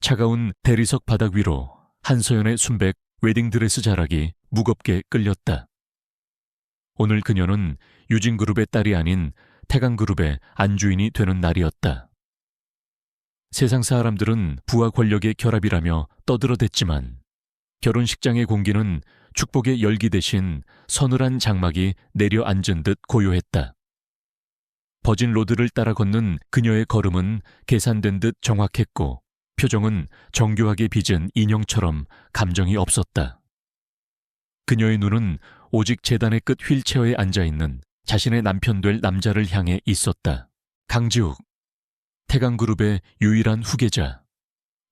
차가운 대리석 바닥 위로 한서연의 순백 웨딩드레스 자락이 무겁게 끌렸다. 오늘 그녀는 유진그룹의 딸이 아닌 태강그룹의 안주인이 되는 날이었다. 세상 사람들은 부와 권력의 결합이라며 떠들어댔지만 결혼식장의 공기는 축복의 열기 대신 서늘한 장막이 내려앉은 듯 고요했다. 버진 로드를 따라 걷는 그녀의 걸음은 계산된 듯 정확했고 표정은 정교하게 빚은 인형처럼 감정이 없었다. 그녀의 눈은 오직 재단의 끝 휠체어에 앉아있는 자신의 남편 될 남자를 향해 있었다. 강지욱, 태강그룹의 유일한 후계자.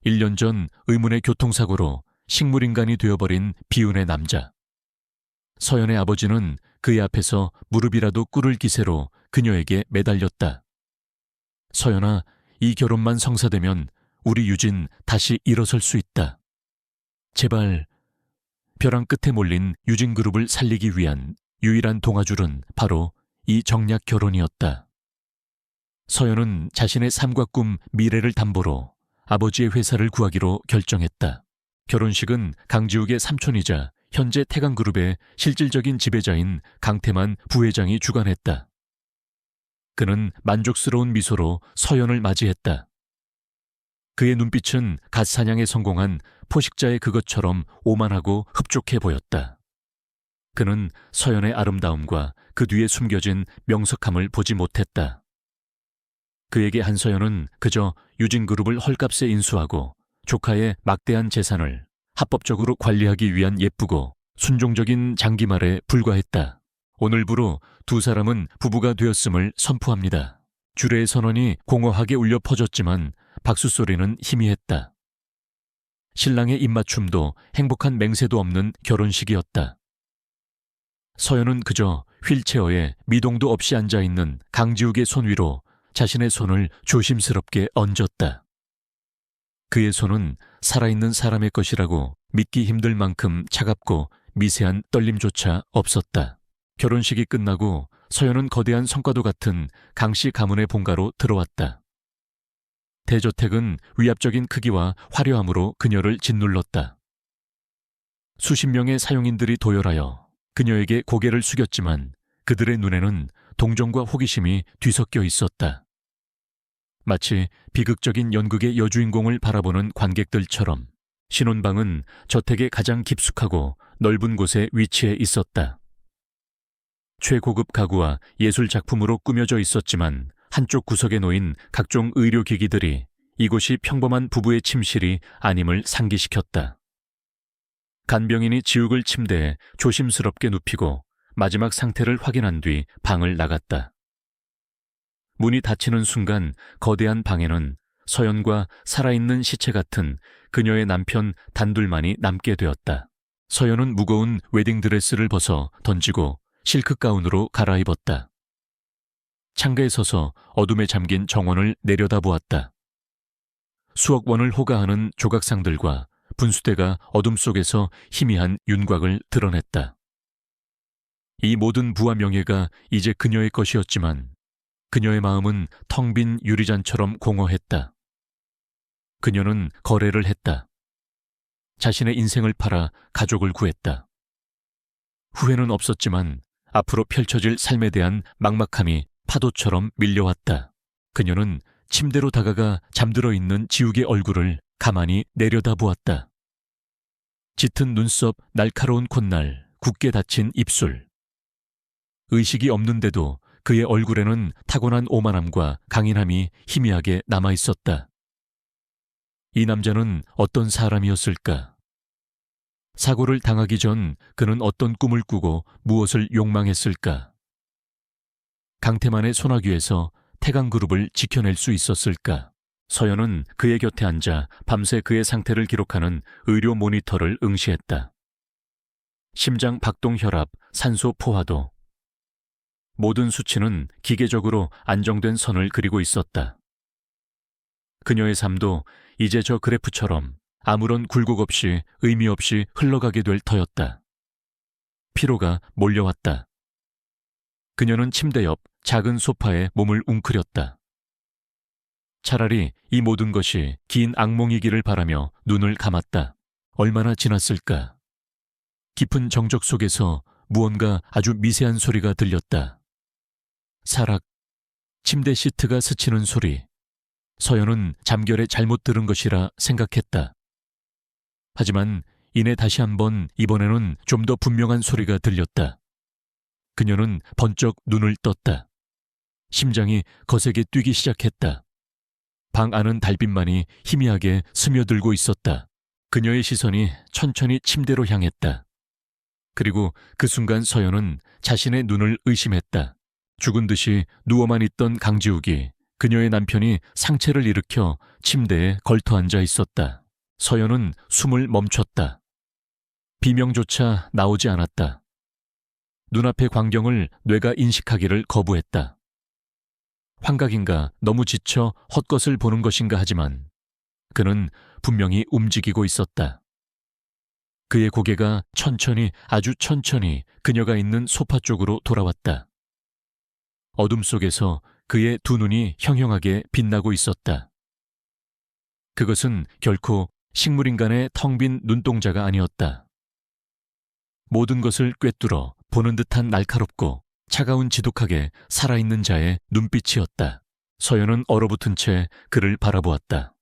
1년 전 의문의 교통사고로 식물인간이 되어버린 비운의 남자. 서연의 아버지는 그의 앞에서 무릎이라도 꿇을 기세로 그녀에게 매달렸다. 서연아, 이 결혼만 성사되면 우리 유진 다시 일어설 수 있다. 제발. 벼랑 끝에 몰린 유진그룹을 살리기 위한 유일한 동아줄은 바로 이 정략 결혼이었다. 서연은 자신의 삶과 꿈, 미래를 담보로 아버지의 회사를 구하기로 결정했다. 결혼식은 강지욱의 삼촌이자 현재 태강그룹의 실질적인 지배자인 강태만 부회장이 주관했다. 그는 만족스러운 미소로 서연을 맞이했다. 그의 눈빛은 갓 사냥에 성공한 포식자의 그것처럼 오만하고 흡족해 보였다. 그는 서연의 아름다움과 그 뒤에 숨겨진 명석함을 보지 못했다. 그에게 한서연은 그저 유진그룹을 헐값에 인수하고 조카의 막대한 재산을 합법적으로 관리하기 위한 예쁘고 순종적인 장기말에 불과했다. 오늘부로 두 사람은 부부가 되었음을 선포합니다. 주례의 선언이 공허하게 울려 퍼졌지만 박수 소리는 희미했다. 신랑의 입맞춤도 행복한 맹세도 없는 결혼식이었다. 서연은 그저 휠체어에 미동도 없이 앉아있는 강지욱의 손 위로 자신의 손을 조심스럽게 얹었다. 그의 손은 살아있는 사람의 것이라고 믿기 힘들 만큼 차갑고 미세한 떨림조차 없었다. 결혼식이 끝나고 서연은 거대한 성과도 같은 강씨 가문의 본가로 들어왔다. 대저택은 위압적인 크기와 화려함으로 그녀를 짓눌렀다. 수십 명의 사용인들이 도열하여 그녀에게 고개를 숙였지만 그들의 눈에는 동정과 호기심이 뒤섞여 있었다. 마치 비극적인 연극의 여주인공을 바라보는 관객들처럼 신혼방은 저택의 가장 깊숙하고 넓은 곳에 위치해 있었다. 최고급 가구와 예술 작품으로 꾸며져 있었지만 한쪽 구석에 놓인 각종 의료기기들이 이곳이 평범한 부부의 침실이 아님을 상기시켰다. 간병인이 지욱을 침대에 조심스럽게 눕히고 마지막 상태를 확인한 뒤 방을 나갔다. 문이 닫히는 순간 거대한 방에는 서연과 살아있는 시체 같은 그녀의 남편 단둘만이 남게 되었다. 서연은 무거운 웨딩드레스를 벗어 던지고 실크 가운으로 갈아입었다. 창가에 서서 어둠에 잠긴 정원을 내려다보았다. 수억 원을 호가하는 조각상들과 분수대가 어둠 속에서 희미한 윤곽을 드러냈다. 이 모든 부와 명예가 이제 그녀의 것이었지만 그녀의 마음은 텅 빈 유리잔처럼 공허했다. 그녀는 거래를 했다. 자신의 인생을 팔아 가족을 구했다. 후회는 없었지만 앞으로 펼쳐질 삶에 대한 막막함이 파도처럼 밀려왔다. 그녀는 침대로 다가가 잠들어 있는 지욱의 얼굴을 가만히 내려다보았다. 짙은 눈썹, 날카로운 콧날, 굳게 닫힌 입술. 의식이 없는데도 그의 얼굴에는 타고난 오만함과 강인함이 희미하게 남아있었다. 이 남자는 어떤 사람이었을까? 사고를 당하기 전 그는 어떤 꿈을 꾸고 무엇을 욕망했을까? 강태만의 소나귀에서 태강그룹을 지켜낼 수 있었을까? 서연은 그의 곁에 앉아 밤새 그의 상태를 기록하는 의료 모니터를 응시했다. 심장 박동 혈압, 산소 포화도. 모든 수치는 기계적으로 안정된 선을 그리고 있었다. 그녀의 삶도 이제 저 그래프처럼 아무런 굴곡 없이 의미 없이 흘러가게 될 터였다. 피로가 몰려왔다. 그녀는 침대 옆 작은 소파에 몸을 웅크렸다. 차라리 이 모든 것이 긴 악몽이기를 바라며 눈을 감았다. 얼마나 지났을까? 깊은 정적 속에서 무언가 아주 미세한 소리가 들렸다. 사락, 침대 시트가 스치는 소리. 서연은 잠결에 잘못 들은 것이라 생각했다. 하지만 이내 다시 한번 이번에는 좀 더 분명한 소리가 들렸다. 그녀는 번쩍 눈을 떴다. 심장이 거세게 뛰기 시작했다. 방 안은 달빛만이 희미하게 스며들고 있었다. 그녀의 시선이 천천히 침대로 향했다. 그리고 그 순간 서연은 자신의 눈을 의심했다. 죽은 듯이 누워만 있던 강지욱이 그녀의 남편이 상체를 일으켜 침대에 걸터 앉아 있었다. 서연은 숨을 멈췄다. 비명조차 나오지 않았다. 눈앞의 광경을 뇌가 인식하기를 거부했다. 환각인가 너무 지쳐 헛것을 보는 것인가 하지만 그는 분명히 움직이고 있었다. 그의 고개가 천천히 아주 천천히 그녀가 있는 소파 쪽으로 돌아왔다. 어둠 속에서 그의 두 눈이 형형하게 빛나고 있었다. 그것은 결코 식물인간의 텅 빈 눈동자가 아니었다. 모든 것을 꿰뚫어 보는 듯한 날카롭고 차가운 지독하게 살아있는 자의 눈빛이었다. 서연은 얼어붙은 채 그를 바라보았다.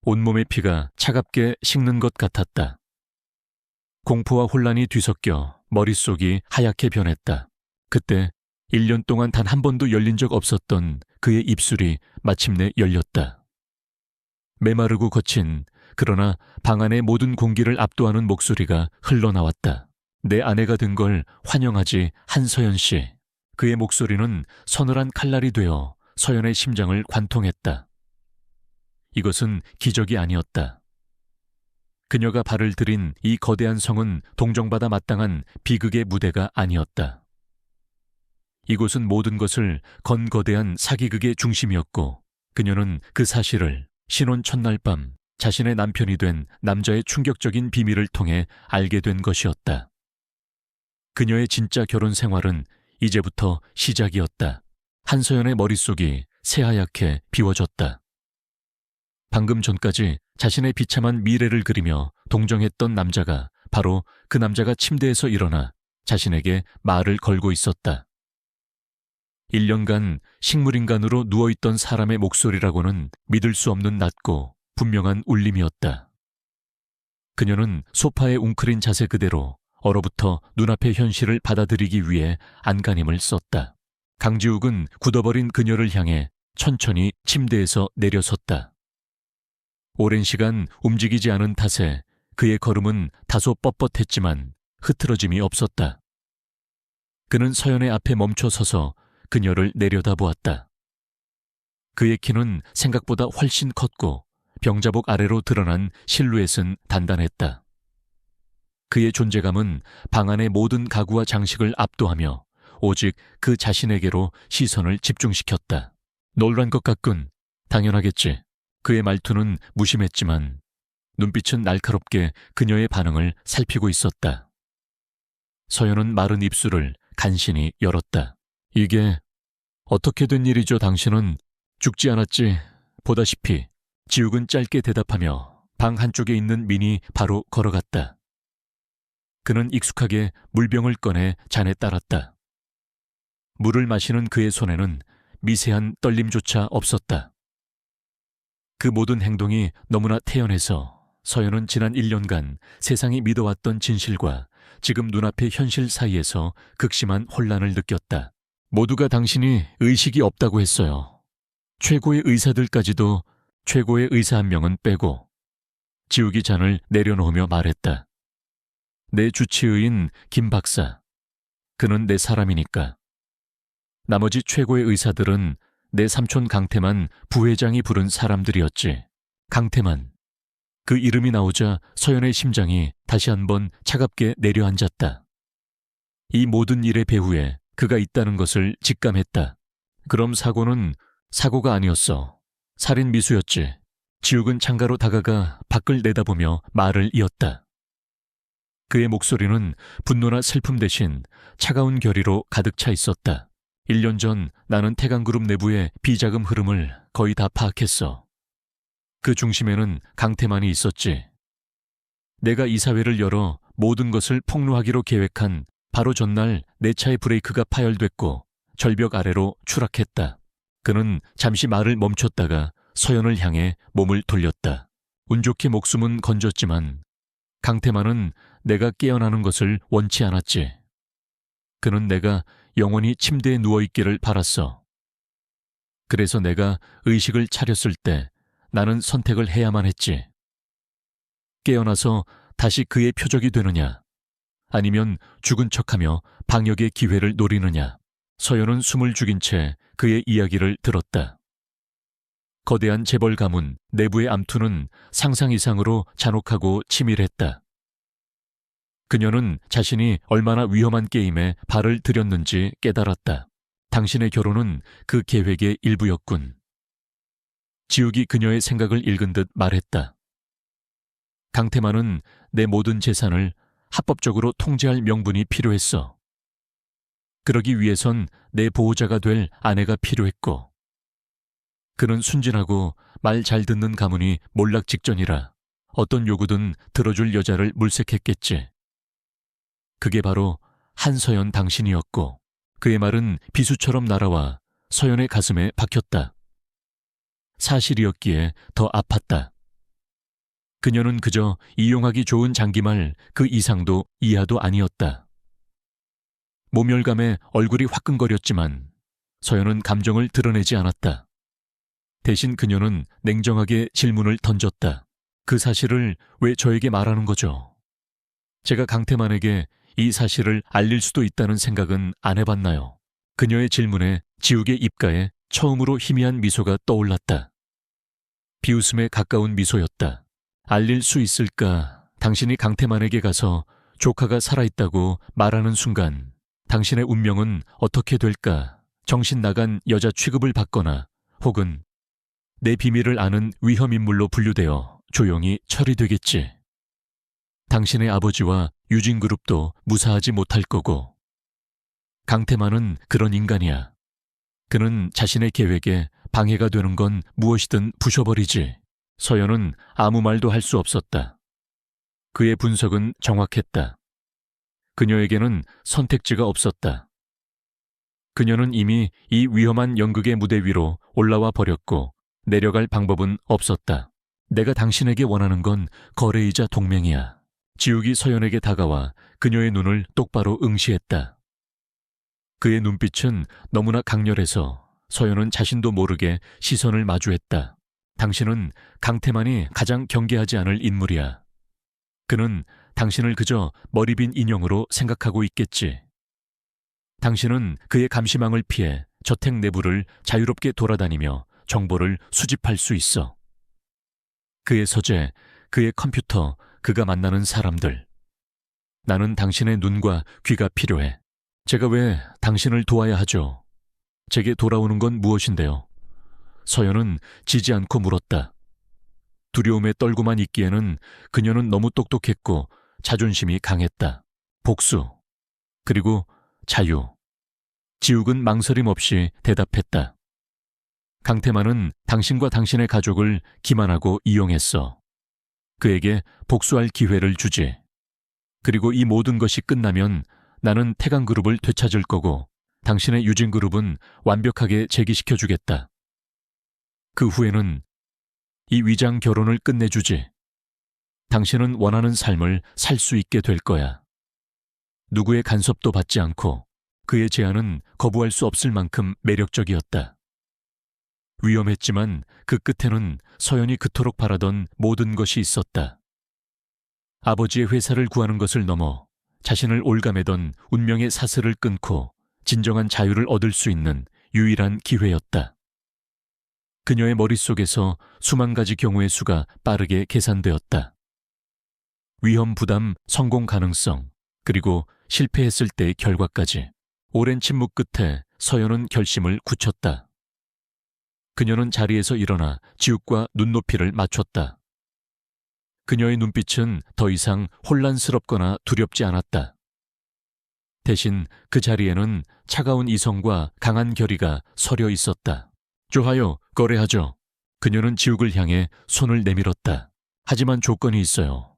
온몸의 피가 차갑게 식는 것 같았다. 공포와 혼란이 뒤섞여 머릿속이 하얗게 변했다. 그때 1년 동안 단 한 번도 열린 적 없었던 그의 입술이 마침내 열렸다. 메마르고 거친 그러나 방 안의 모든 공기를 압도하는 목소리가 흘러나왔다. 내 아내가 된 걸 환영하지, 한서연 씨. 그의 목소리는 서늘한 칼날이 되어 서연의 심장을 관통했다. 이것은 기적이 아니었다. 그녀가 발을 들인 이 거대한 성은 동정받아 마땅한 비극의 무대가 아니었다. 이곳은 모든 것을 건 거대한 사기극의 중심이었고 그녀는 그 사실을 신혼 첫날 밤 자신의 남편이 된 남자의 충격적인 비밀을 통해 알게 된 것이었다. 그녀의 진짜 결혼 생활은 이제부터 시작이었다. 한서연의 머릿속이 새하얗게 비워졌다. 방금 전까지 자신의 비참한 미래를 그리며 동정했던 남자가 바로 그 남자가 침대에서 일어나 자신에게 말을 걸고 있었다. 1년간 식물인간으로 누워있던 사람의 목소리라고는 믿을 수 없는 낮고 분명한 울림이었다. 그녀는 소파에 웅크린 자세 그대로 얼어붙어 눈앞의 현실을 받아들이기 위해 안간힘을 썼다. 강지욱은 굳어버린 그녀를 향해 천천히 침대에서 내려섰다. 오랜 시간 움직이지 않은 탓에 그의 걸음은 다소 뻣뻣했지만 흐트러짐이 없었다. 그는 서연의 앞에 멈춰 서서 그녀를 내려다보았다. 그의 키는 생각보다 훨씬 컸고 병자복 아래로 드러난 실루엣은 단단했다. 그의 존재감은 방 안의 모든 가구와 장식을 압도하며 오직 그 자신에게로 시선을 집중시켰다. 놀란 것 같군. 당연하겠지. 그의 말투는 무심했지만 눈빛은 날카롭게 그녀의 반응을 살피고 있었다. 서연은 마른 입술을 간신히 열었다. 이게 어떻게 된 일이죠, 당신은? 죽지 않았지. 보다시피. 지욱은 짧게 대답하며 방 한쪽에 있는 민이 바로 걸어갔다. 그는 익숙하게 물병을 꺼내 잔에 따랐다. 물을 마시는 그의 손에는 미세한 떨림조차 없었다. 그 모든 행동이 너무나 태연해서 서연은 지난 1년간 세상이 믿어왔던 진실과 지금 눈앞의 현실 사이에서 극심한 혼란을 느꼈다. 모두가 당신이 의식이 없다고 했어요. 최고의 의사들까지도 최고의 의사 한 명은 빼고. 지욱이 잔을 내려놓으며 말했다. 내 주치의인 김 박사. 그는 내 사람이니까. 나머지 최고의 의사들은 내 삼촌 강태만 부회장이 부른 사람들이었지. 강태만. 그 이름이 나오자 서연의 심장이 다시 한번 차갑게 내려앉았다. 이 모든 일의 배후에 그가 있다는 것을 직감했다. 그럼 사고는 사고가 아니었어. 살인 미수였지. 지욱은 창가로 다가가 밖을 내다보며 말을 이었다. 그의 목소리는 분노나 슬픔 대신 차가운 결의로 가득 차 있었다. 1년 전 나는 태강그룹 내부의 비자금 흐름을 거의 다 파악했어. 그 중심에는 강태만이 있었지. 내가 이사회를 열어 모든 것을 폭로하기로 계획한 바로 전날 내 차의 브레이크가 파열됐고 절벽 아래로 추락했다. 그는 잠시 말을 멈췄다가 서연을 향해 몸을 돌렸다. 운 좋게 목숨은 건졌지만 강태만은 내가 깨어나는 것을 원치 않았지. 그는 내가 영원히 침대에 누워있기를 바랐어. 그래서 내가 의식을 차렸을 때 나는 선택을 해야만 했지. 깨어나서 다시 그의 표적이 되느냐, 아니면 죽은 척하며 방역의 기회를 노리느냐. 서연은 숨을 죽인 채 그의 이야기를 들었다. 거대한 재벌 가문 내부의 암투는 상상 이상으로 잔혹하고 치밀했다. 그녀는 자신이 얼마나 위험한 게임에 발을 들였는지 깨달았다. 당신의 결혼은 그 계획의 일부였군. 지욱이 그녀의 생각을 읽은 듯 말했다. 강태만은 내 모든 재산을 합법적으로 통제할 명분이 필요했어. 그러기 위해선 내 보호자가 될 아내가 필요했고, 그는 순진하고 말 잘 듣는 가문이 몰락 직전이라 어떤 요구든 들어줄 여자를 물색했겠지. 그게 바로 한서연 당신이었고, 그의 말은 비수처럼 날아와 서연의 가슴에 박혔다. 사실이었기에 더 아팠다. 그녀는 그저 이용하기 좋은 장기말 그 이상도 이하도 아니었다. 모멸감에 얼굴이 화끈거렸지만 서연은 감정을 드러내지 않았다. 대신 그녀는 냉정하게 질문을 던졌다. 그 사실을 왜 저에게 말하는 거죠? 제가 강태만에게 이 사실을 알릴 수도 있다는 생각은 안 해봤나요? 그녀의 질문에 지욱의 입가에 처음으로 희미한 미소가 떠올랐다. 비웃음에 가까운 미소였다. 알릴 수 있을까? 당신이 강태만에게 가서 조카가 살아있다고 말하는 순간 당신의 운명은 어떻게 될까? 정신 나간 여자 취급을 받거나 혹은 내 비밀을 아는 위험인물로 분류되어 조용히 처리되겠지. 당신의 아버지와 유진그룹도 무사하지 못할 거고. 강태만은 그런 인간이야. 그는 자신의 계획에 방해가 되는 건 무엇이든 부셔버리지. 서연은 아무 말도 할 수 없었다. 그의 분석은 정확했다. 그녀에게는 선택지가 없었다. 그녀는 이미 이 위험한 연극의 무대 위로 올라와 버렸고 내려갈 방법은 없었다. 내가 당신에게 원하는 건 거래이자 동맹이야. 지욱이 서연에게 다가와 그녀의 눈을 똑바로 응시했다. 그의 눈빛은 너무나 강렬해서 서연은 자신도 모르게 시선을 마주했다. 당신은 강태만이 가장 경계하지 않을 인물이야. 그는 당신을 그저 머리 빈 인형으로 생각하고 있겠지. 당신은 그의 감시망을 피해 저택 내부를 자유롭게 돌아다니며 정보를 수집할 수 있어. 그의 서재, 그의 컴퓨터, 그가 만나는 사람들. 나는 당신의 눈과 귀가 필요해. 제가 왜 당신을 도와야 하죠? 제게 돌아오는 건 무엇인데요? 서연은 지지 않고 물었다. 두려움에 떨고만 있기에는 그녀는 너무 똑똑했고 자존심이 강했다. 복수, 그리고 자유. 지욱은 망설임 없이 대답했다. 강태만은 당신과 당신의 가족을 기만하고 이용했어. 그에게 복수할 기회를 주지. 그리고 이 모든 것이 끝나면 나는 태강그룹을 되찾을 거고 당신의 유진그룹은 완벽하게 재기시켜주겠다. 그 후에는 이 위장 결혼을 끝내주지. 당신은 원하는 삶을 살 수 있게 될 거야. 누구의 간섭도 받지 않고. 그의 제안은 거부할 수 없을 만큼 매력적이었다. 위험했지만 그 끝에는 서연이 그토록 바라던 모든 것이 있었다. 아버지의 회사를 구하는 것을 넘어 자신을 올가매던 운명의 사슬을 끊고 진정한 자유를 얻을 수 있는 유일한 기회였다. 그녀의 머릿속에서 수만 가지 경우의 수가 빠르게 계산되었다. 위험 부담, 성공 가능성, 그리고 실패했을 때의 결과까지. 오랜 침묵 끝에 서연은 결심을 굳혔다. 그녀는 자리에서 일어나 지욱과 눈높이를 맞췄다. 그녀의 눈빛은 더 이상 혼란스럽거나 두렵지 않았다. 대신 그 자리에는 차가운 이성과 강한 결의가 서려 있었다. 좋아요, 거래하죠. 그녀는 지욱을 향해 손을 내밀었다. 하지만 조건이 있어요.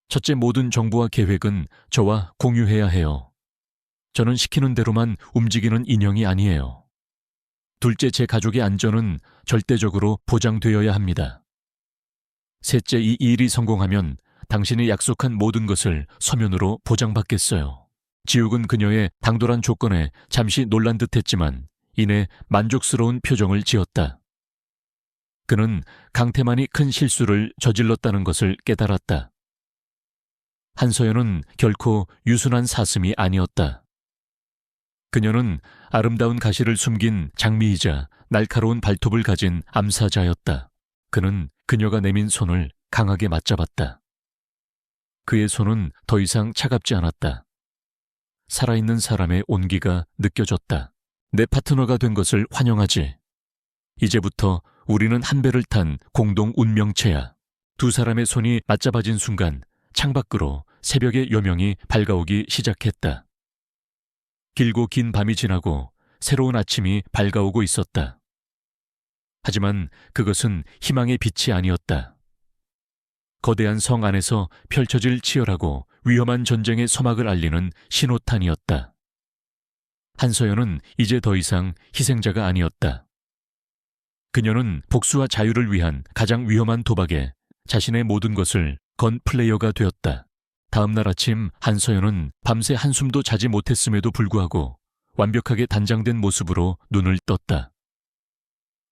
첫째, 모든 정보와 계획은 저와 공유해야 해요. 저는 시키는 대로만 움직이는 인형이 아니에요. 둘째, 제 가족의 안전은 절대적으로 보장되어야 합니다. 셋째, 이 일이 성공하면 당신이 약속한 모든 것을 서면으로 보장받겠어요. 지욱은 그녀의 당돌한 조건에 잠시 놀란 듯했지만 이내 만족스러운 표정을 지었다. 그는 강태만이 큰 실수를 저질렀다는 것을 깨달았다. 한서연은 결코 유순한 사슴이 아니었다. 그녀는 아름다운 가시를 숨긴 장미이자 날카로운 발톱을 가진 암사자였다. 그는 그녀가 내민 손을 강하게 맞잡았다. 그의 손은 더 이상 차갑지 않았다. 살아있는 사람의 온기가 느껴졌다. 내 파트너가 된 것을 환영하지. 이제부터 우리는 한 배를 탄 공동 운명체야. 두 사람의 손이 맞잡아진 순간 창밖으로 새벽의 요명이 밝아오기 시작했다. 길고 긴 밤이 지나고 새로운 아침이 밝아오고 있었다. 하지만 그것은 희망의 빛이 아니었다. 거대한 성 안에서 펼쳐질 치열하고 위험한 전쟁의 서막을 알리는 신호탄이었다. 한서연은 이제 더 이상 희생자가 아니었다. 그녀는 복수와 자유를 위한 가장 위험한 도박에 자신의 모든 것을 건 플레이어가 되었다. 다음 날 아침 한서연은 밤새 한숨도 자지 못했음에도 불구하고 완벽하게 단장된 모습으로 눈을 떴다.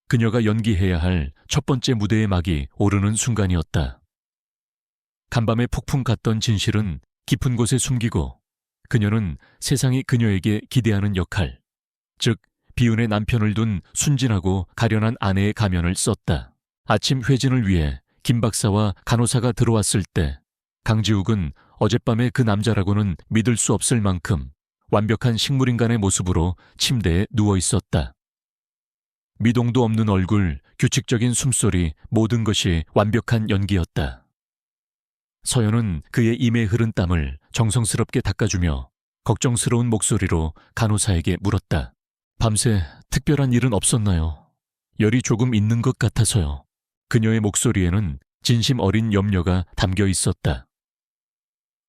그녀가 연기해야 할 첫 번째 무대의 막이 오르는 순간이었다. 간밤에 폭풍 같던 진실은 깊은 곳에 숨기고 그녀는 세상이 그녀에게 기대하는 역할, 즉 비운의 남편을 둔 순진하고 가련한 아내의 가면을 썼다. 아침 회진을 위해 김 박사와 간호사가 들어왔을 때 강지욱은 어젯밤의 그 남자라고는 믿을 수 없을 만큼 완벽한 식물인간의 모습으로 침대에 누워 있었다. 미동도 없는 얼굴, 규칙적인 숨소리, 모든 것이 완벽한 연기였다. 서연은 그의 임에 흐른 땀을 정성스럽게 닦아주며 걱정스러운 목소리로 간호사에게 물었다. 밤새 특별한 일은 없었나요? 열이 조금 있는 것 같아서요. 그녀의 목소리에는 진심 어린 염려가 담겨 있었다.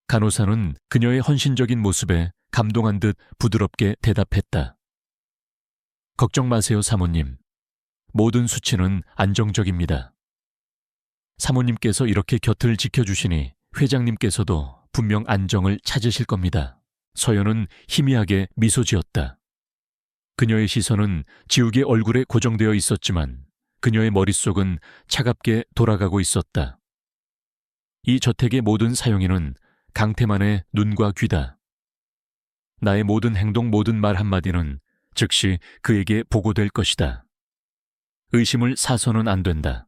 간호사는 그녀의 헌신적인 모습에 감동한 듯 부드럽게 대답했다. 걱정 마세요, 사모님. 모든 수치는 안정적입니다. 사모님께서 이렇게 곁을 지켜주시니 회장님께서도 분명 안정을 찾으실 겁니다. 서연은 희미하게 미소 지었다. 그녀의 시선은 지욱의 얼굴에 고정되어 있었지만 그녀의 머릿속은 차갑게 돌아가고 있었다. 이 저택의 모든 사용인은 강태만의 눈과 귀다. 나의 모든 행동, 모든 말 한마디는 즉시 그에게 보고될 것이다. 의심을 사서는 안 된다.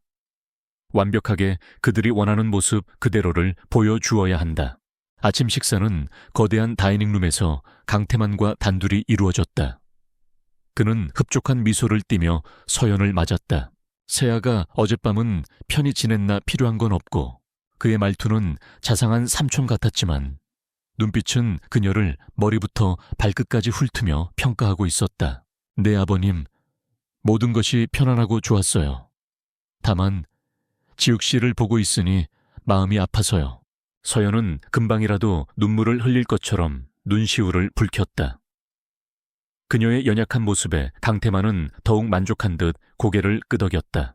완벽하게 그들이 원하는 모습 그대로를 보여주어야 한다. 아침 식사는 거대한 다이닝룸에서 강태만과 단둘이 이루어졌다. 그는 흡족한 미소를 띠며 서연을 맞았다. 세아가 어젯밤은 편히 지냈나 필요한 건 없고 그의 말투는 자상한 삼촌 같았지만 눈빛은 그녀를 머리부터 발끝까지 훑으며 평가하고 있었다. 네, 아버님. 모든 것이 편안하고 좋았어요. 다만 지욱 씨를 보고 있으니 마음이 아파서요. 서연은 금방이라도 눈물을 흘릴 것처럼 눈시울을 붉혔다. 그녀의 연약한 모습에 강태만은 더욱 만족한 듯 고개를 끄덕였다.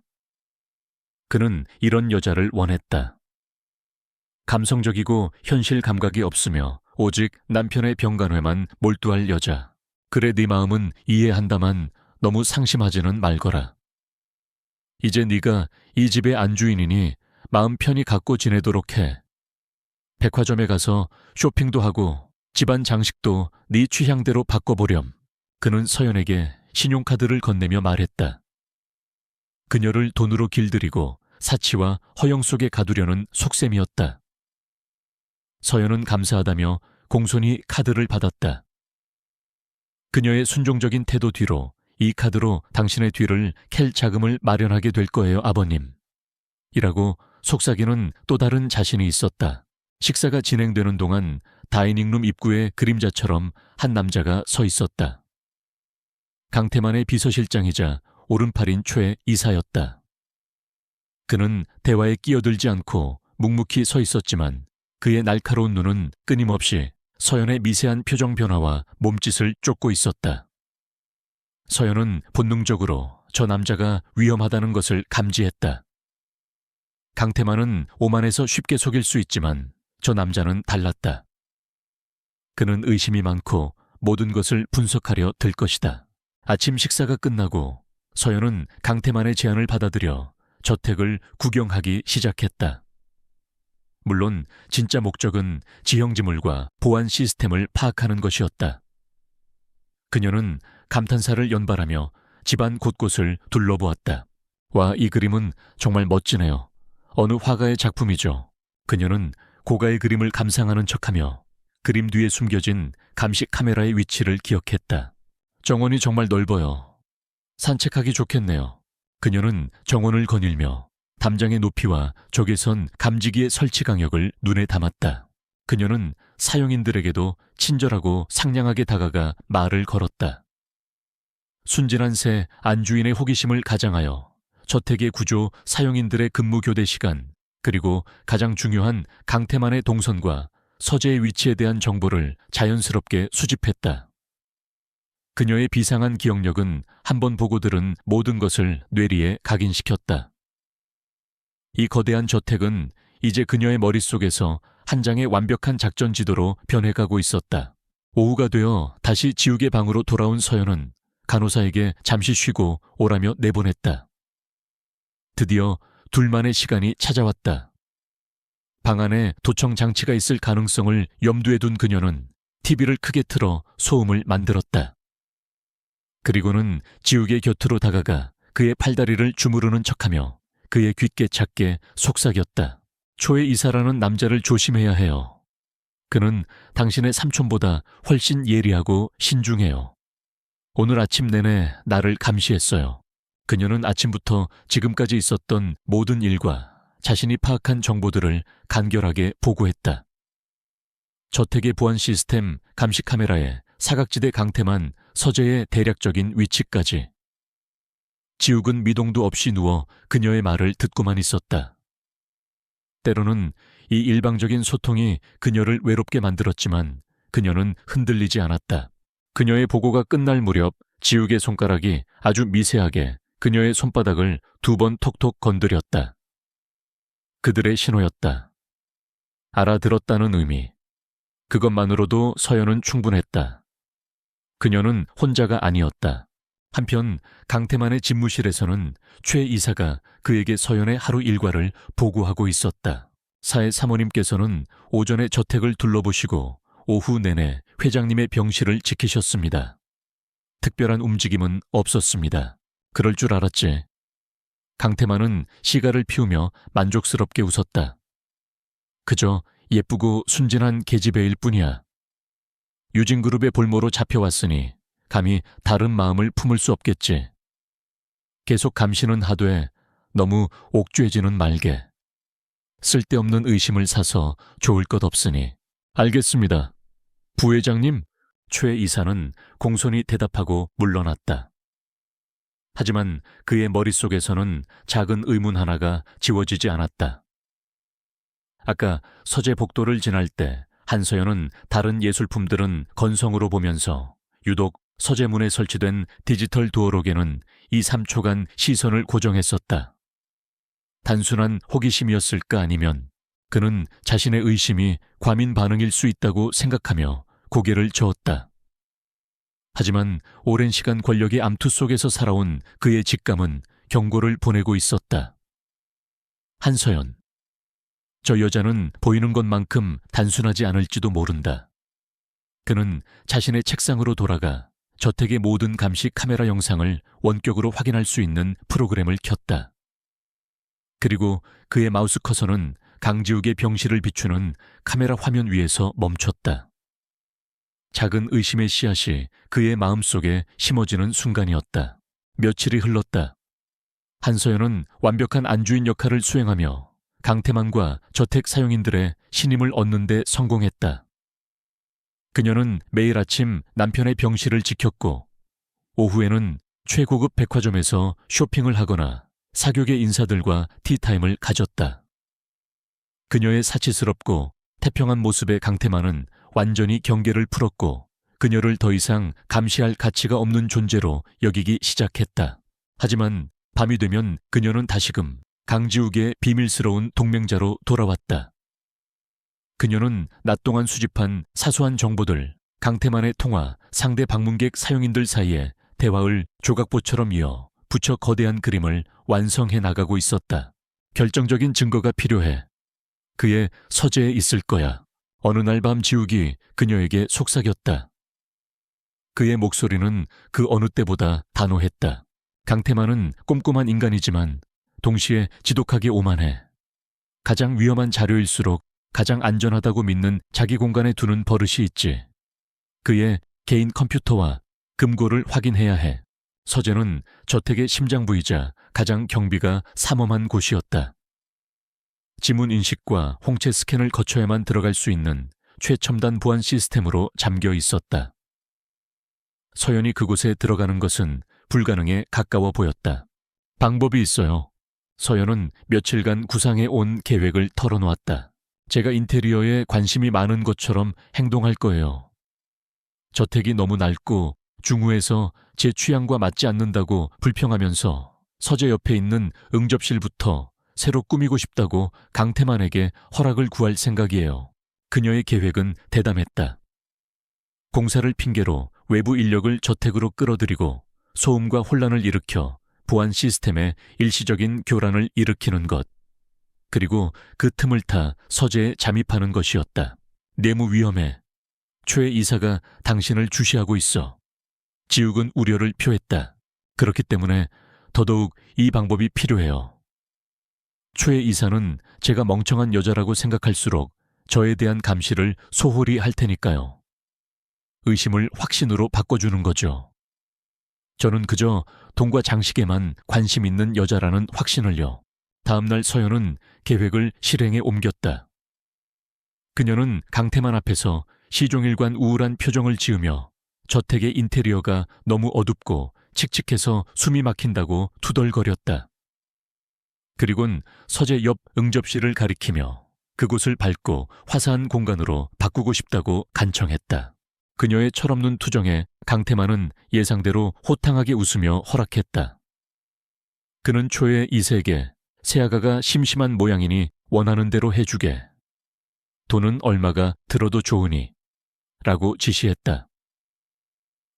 그는 이런 여자를 원했다. 감성적이고 현실 감각이 없으며 오직 남편의 병간호에만 몰두할 여자. 그래, 네 마음은 이해한다만 너무 상심하지는 말거라. 이제 네가 이 집의 안주인이니 마음 편히 갖고 지내도록 해. 백화점에 가서 쇼핑도 하고 집안 장식도 네 취향대로 바꿔보렴. 그는 서연에게 신용카드를 건네며 말했다. 그녀를 돈으로 길들이고 사치와 허영 속에 가두려는 속셈이었다. 서연은 감사하다며 공손히 카드를 받았다. 그녀의 순종적인 태도 뒤로 이 카드로 당신의 뒤를 캘 자금을 마련하게 될 거예요, 아버님. 이라고 속삭이는 또 다른 자신이 있었다. 식사가 진행되는 동안 다이닝룸 입구에 그림자처럼 한 남자가 서 있었다. 강태만의 비서실장이자 오른팔인 최 이사였다. 그는 대화에 끼어들지 않고 묵묵히 서 있었지만 그의 날카로운 눈은 끊임없이 서연의 미세한 표정 변화와 몸짓을 쫓고 있었다. 서연은 본능적으로 저 남자가 위험하다는 것을 감지했다. 강태만은 오만해서 쉽게 속일 수 있지만 저 남자는 달랐다. 그는 의심이 많고 모든 것을 분석하려 들 것이다. 아침 식사가 끝나고 서연은 강태만의 제안을 받아들여 저택을 구경하기 시작했다. 물론 진짜 목적은 지형지물과 보안 시스템을 파악하는 것이었다. 그녀는 감탄사를 연발하며 집안 곳곳을 둘러보았다. 와, 이 그림은 정말 멋지네요. 어느 화가의 작품이죠. 그녀는 고가의 그림을 감상하는 척하며 그림 뒤에 숨겨진 감시 카메라의 위치를 기억했다. 정원이 정말 넓어요. 산책하기 좋겠네요. 그녀는 정원을 거닐며 담장의 높이와 적외선 감지기의 설치 강력을 눈에 담았다. 그녀는 사용인들에게도 친절하고 상냥하게 다가가 말을 걸었다. 순진한 새 안주인의 호기심을 가장하여 저택의 구조, 사용인들의 근무 교대 시간, 그리고 가장 중요한 강태만의 동선과 서재의 위치에 대한 정보를 자연스럽게 수집했다. 그녀의 비상한 기억력은 한번 보고 들은 모든 것을 뇌리에 각인시켰다. 이 거대한 저택은 이제 그녀의 머릿속에서 한 장의 완벽한 작전 지도로 변해가고 있었다. 오후가 되어 다시 지욱의 방으로 돌아온 서연은 간호사에게 잠시 쉬고 오라며 내보냈다. 드디어 둘만의 시간이 찾아왔다. 방 안에 도청 장치가 있을 가능성을 염두에 둔 그녀는 TV를 크게 틀어 소음을 만들었다. 그리고는 지욱의 곁으로 다가가 그의 팔다리를 주무르는 척하며 그의 귓게찾게 속삭였다. 초의 이사라는 남자를 조심해야 해요. 그는 당신의 삼촌보다 훨씬 예리하고 신중해요. 오늘 아침 내내 나를 감시했어요. 그녀는 아침부터 지금까지 있었던 모든 일과 자신이 파악한 정보들을 간결하게 보고했다. 저택의 보안 시스템, 감시 카메라에 사각지대 강태만, 서재의 대략적인 위치까지. 지욱은 미동도 없이 누워 그녀의 말을 듣고만 있었다. 때로는 이 일방적인 소통이 그녀를 외롭게 만들었지만 그녀는 흔들리지 않았다. 그녀의 보고가 끝날 무렵 지욱의 손가락이 아주 미세하게 그녀의 손바닥을 2번 톡톡 건드렸다. 그들의 신호였다. 알아들었다는 의미. 그것만으로도 서연은 충분했다. 그녀는 혼자가 아니었다. 한편 강태만의 집무실에서는 최 이사가 그에게 서연의 하루 일과를 보고하고 있었다. 사회 사모님께서는 오전에 저택을 둘러보시고 오후 내내 회장님의 병실을 지키셨습니다. 특별한 움직임은 없었습니다. 그럴 줄 알았지. 강태만은 시가를 피우며 만족스럽게 웃었다. 그저 예쁘고 순진한 계집애일 뿐이야. 유진그룹의 볼모로 잡혀왔으니 감히 다른 마음을 품을 수 없겠지. 계속 감시는 하되 너무 옥죄지는 말게. 쓸데없는 의심을 사서 좋을 것 없으니. 알겠습니다. 부회장님, 최 이사는 공손히 대답하고 물러났다. 하지만 그의 머릿속에서는 작은 의문 하나가 지워지지 않았다. 아까 서재 복도를 지날 때 한서연은 다른 예술품들은 건성으로 보면서 유독 서재문에 설치된 디지털 도어록에는 2, 3초간 시선을 고정했었다. 단순한 호기심이었을까 아니면 그는 자신의 의심이 과민 반응일 수 있다고 생각하며 고개를 저었다. 하지만 오랜 시간 권력의 암투 속에서 살아온 그의 직감은 경고를 보내고 있었다. 한서연. 저 여자는 보이는 것만큼 단순하지 않을지도 모른다. 그는 자신의 책상으로 돌아가 저택의 모든 감시 카메라 영상을 원격으로 확인할 수 있는 프로그램을 켰다. 그리고 그의 마우스 커서는 강지욱의 병실을 비추는 카메라 화면 위에서 멈췄다. 작은 의심의 씨앗이 그의 마음속에 심어지는 순간이었다. 며칠이 흘렀다. 한서연은 완벽한 안주인 역할을 수행하며 강태만과 저택 사용인들의 신임을 얻는 데 성공했다. 그녀는 매일 아침 남편의 병실을 지켰고 오후에는 최고급 백화점에서 쇼핑을 하거나 사교계 인사들과 티타임을 가졌다. 그녀의 사치스럽고 태평한 모습의 강태만은 완전히 경계를 풀었고 그녀를 더 이상 감시할 가치가 없는 존재로 여기기 시작했다. 하지만 밤이 되면 그녀는 다시금 강지욱의 비밀스러운 동맹자로 돌아왔다. 그녀는 낮 동안 수집한 사소한 정보들, 강태만의 통화, 상대 방문객 사용인들 사이에 대화를 조각보처럼 이어 부처 거대한 그림을 완성해 나가고 있었다. 결정적인 증거가 필요해. 그의 서재에 있을 거야. 어느 날 밤 지욱이 그녀에게 속삭였다. 그의 목소리는 그 어느 때보다 단호했다. 강태만은 꼼꼼한 인간이지만 동시에 지독하게 오만해. 가장 위험한 자료일수록 가장 안전하다고 믿는 자기 공간에 두는 버릇이 있지. 그의 개인 컴퓨터와 금고를 확인해야 해. 서재는 저택의 심장부이자 가장 경비가 삼엄한 곳이었다. 지문 인식과 홍채 스캔을 거쳐야만 들어갈 수 있는 최첨단 보안 시스템으로 잠겨 있었다. 서연이 그곳에 들어가는 것은 불가능에 가까워 보였다. 방법이 있어요. 서연은 며칠간 구상해 온 계획을 털어놓았다. 제가 인테리어에 관심이 많은 것처럼 행동할 거예요. 저택이 너무 낡고 중후해서 제 취향과 맞지 않는다고 불평하면서 서재 옆에 있는 응접실부터 새로 꾸미고 싶다고 강태만에게 허락을 구할 생각이에요. 그녀의 계획은 대담했다. 공사를 핑계로 외부 인력을 저택으로 끌어들이고 소음과 혼란을 일으켜 보안 시스템에 일시적인 교란을 일으키는 것. 그리고 그 틈을 타 서재에 잠입하는 것이었다. 내무 위험해. 최 이사가 당신을 주시하고 있어. 지욱은 우려를 표했다. 그렇기 때문에 더더욱 이 방법이 필요해요. 최 이사는 제가 멍청한 여자라고 생각할수록 저에 대한 감시를 소홀히 할 테니까요. 의심을 확신으로 바꿔주는 거죠. 저는 그저 돈과 장식에만 관심 있는 여자라는 확신을요. 다음날 서연은 계획을 실행에 옮겼다. 그녀는 강태만 앞에서 시종일관 우울한 표정을 지으며 저택의 인테리어가 너무 어둡고 칙칙해서 숨이 막힌다고 투덜거렸다. 그리곤 서재 옆 응접실을 가리키며 그곳을 밝고 화사한 공간으로 바꾸고 싶다고 간청했다. 그녀의 철없는 투정에 강태만은 예상대로 호탕하게 웃으며 허락했다. 그는 초의 이세에게 새아가가 심심한 모양이니 원하는 대로 해주게. 돈은 얼마가 들어도 좋으니 라고 지시했다.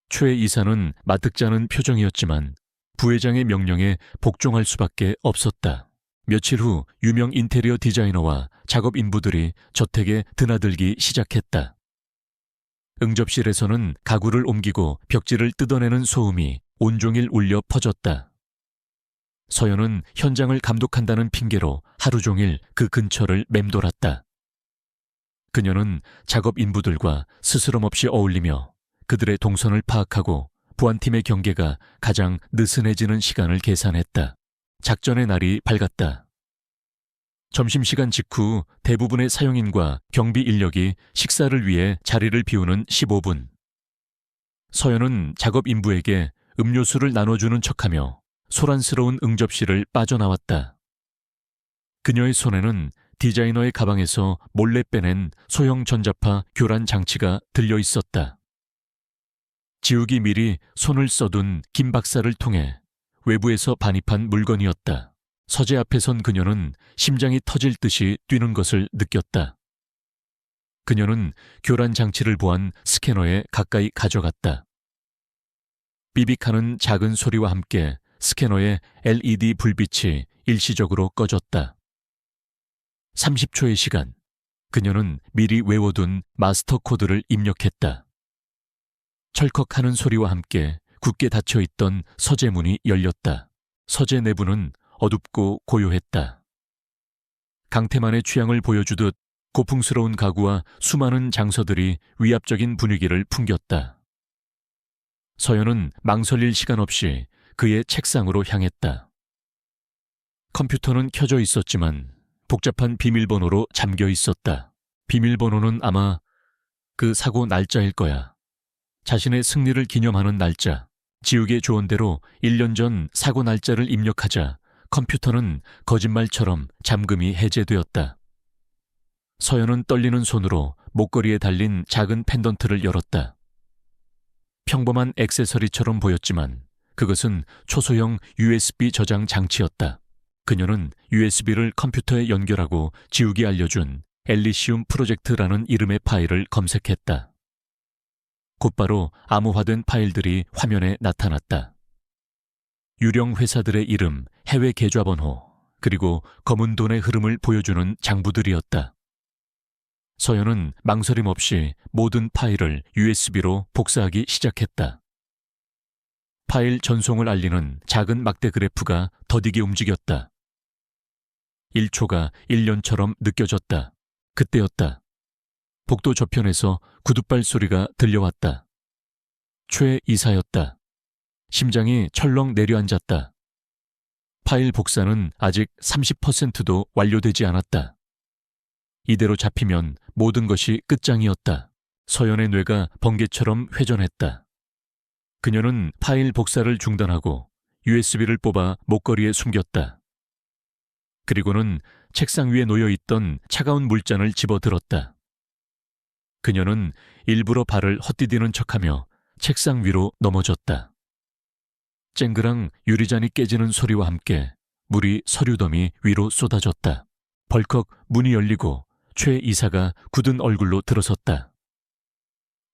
최 이사는 마뜩잖은 표정이었지만 부회장의 명령에 복종할 수밖에 없었다. 며칠 후 유명 인테리어 디자이너와 작업 인부들이 저택에 드나들기 시작했다. 응접실에서는 가구를 옮기고 벽지를 뜯어내는 소음이 온종일 울려 퍼졌다. 서연은 현장을 감독한다는 핑계로 하루 종일 그 근처를 맴돌았다. 그녀는 작업 인부들과 스스럼 없이 어울리며 그들의 동선을 파악하고 보안팀의 경계가 가장 느슨해지는 시간을 계산했다. 작전의 날이 밝았다. 점심시간 직후 대부분의 사용인과 경비 인력이 식사를 위해 자리를 비우는 15분. 서연은 작업 인부에게 음료수를 나눠주는 척하며 소란스러운 응접실을 빠져나왔다. 그녀의 손에는 디자이너의 가방에서 몰래 빼낸 소형 전자파 교란 장치가 들려 있었다. 지욱이 미리 손을 써둔 김 박사를 통해 외부에서 반입한 물건이었다. 서재 앞에 선 그녀는 심장이 터질 듯이 뛰는 것을 느꼈다. 그녀는 교란 장치를 보안 스캐너에 가까이 가져갔다. 삐빅하는 작은 소리와 함께 스캐너의 LED 불빛이 일시적으로 꺼졌다. 30초의 시간, 그녀는 미리 외워둔 마스터 코드를 입력했다. 철컥하는 소리와 함께 굳게 닫혀있던 서재 문이 열렸다. 서재 내부는 어둡고 고요했다. 강태만의 취향을 보여주듯 고풍스러운 가구와 수많은 장서들이 위압적인 분위기를 풍겼다. 서연은 망설일 시간 없이 그의 책상으로 향했다. 컴퓨터는 켜져 있었지만 복잡한 비밀번호로 잠겨 있었다. 비밀번호는 아마 그 사고 날짜일 거야. 자신의 승리를 기념하는 날짜. 지욱의 조언대로 1년 전 사고 날짜를 입력하자 컴퓨터는 거짓말처럼 잠금이 해제되었다. 서연은 떨리는 손으로 목걸이에 달린 작은 펜던트를 열었다. 평범한 액세서리처럼 보였지만 그것은 초소형 USB 저장 장치였다. 그녀는 USB를 컴퓨터에 연결하고 지욱이 알려준 엘리시움 프로젝트라는 이름의 파일을 검색했다. 곧바로 암호화된 파일들이 화면에 나타났다. 유령 회사들의 이름, 해외 계좌번호, 그리고 검은 돈의 흐름을 보여주는 장부들이었다. 서연은 망설임 없이 모든 파일을 USB로 복사하기 시작했다. 파일 전송을 알리는 작은 막대 그래프가 더디게 움직였다. 1초가 1년처럼 느껴졌다. 그때였다. 복도 저편에서 구둣발 소리가 들려왔다. 최 이사였다. 심장이 철렁 내려앉았다. 파일 복사는 아직 30%도 완료되지 않았다. 이대로 잡히면 모든 것이 끝장이었다. 서연의 뇌가 번개처럼 회전했다. 그녀는 파일 복사를 중단하고 USB를 뽑아 목걸이에 숨겼다. 그리고는 책상 위에 놓여있던 차가운 물잔을 집어들었다. 그녀는 일부러 발을 헛디디는 척하며 책상 위로 넘어졌다. 쨍그랑 유리잔이 깨지는 소리와 함께 물이 서류더미 위로 쏟아졌다. 벌컥 문이 열리고 최 이사가 굳은 얼굴로 들어섰다.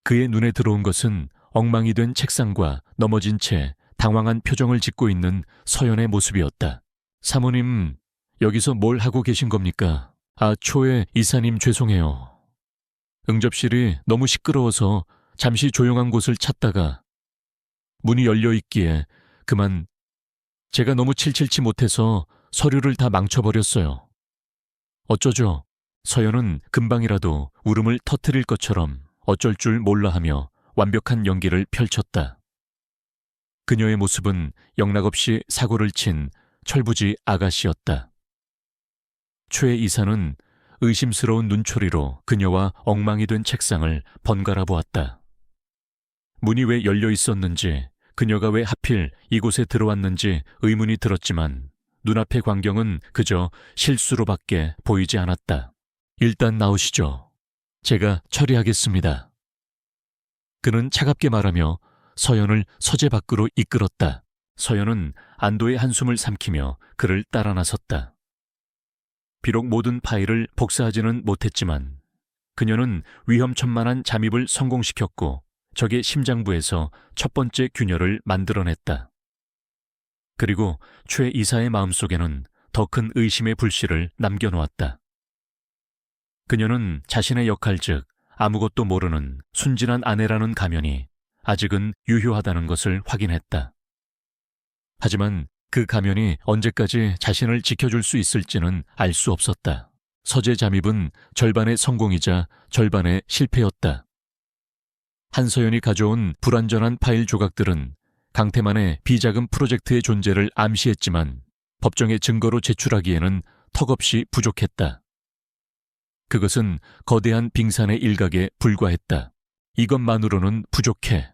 그의 눈에 들어온 것은 엉망이 된 책상과 넘어진 채 당황한 표정을 짓고 있는 서연의 모습이었다. 사모님, 여기서 뭘 하고 계신 겁니까? 초에 이사님 죄송해요. 응접실이 너무 시끄러워서 잠시 조용한 곳을 찾다가 문이 열려 있기에 그만 제가 너무 칠칠치 못해서 서류를 다 망쳐버렸어요. 어쩌죠? 서연은 금방이라도 울음을 터뜨릴 것처럼 어쩔 줄 몰라 하며 완벽한 연기를 펼쳤다. 그녀의 모습은 영락없이 사고를 친 철부지 아가씨였다. 최 이사는 의심스러운 눈초리로 그녀와 엉망이 된 책상을 번갈아 보았다. 문이 왜 열려 있었는지, 그녀가 왜 하필 이곳에 들어왔는지 의문이 들었지만 눈앞의 광경은 그저 실수로밖에 보이지 않았다. 일단 나오시죠. 제가 처리하겠습니다. 그는 차갑게 말하며 서연을 서재 밖으로 이끌었다. 서연은 안도의 한숨을 삼키며 그를 따라 나섰다. 비록 모든 파일을 복사하지는 못했지만 그녀는 위험천만한 잠입을 성공시켰고 적의 심장부에서 첫 번째 균열을 만들어냈다. 그리고 최 이사의 마음속에는 더 큰 의심의 불씨를 남겨놓았다. 그녀는 자신의 역할 즉 아무것도 모르는 순진한 아내라는 가면이 아직은 유효하다는 것을 확인했다. 하지만 그 가면이 언제까지 자신을 지켜줄 수 있을지는 알 수 없었다. 서재 잠입은 절반의 성공이자 절반의 실패였다. 한서연이 가져온 불완전한 파일 조각들은 강태만의 비자금 프로젝트의 존재를 암시했지만 법정의 증거로 제출하기에는 턱없이 부족했다. 그것은 거대한 빙산의 일각에 불과했다. 이것만으로는 부족해.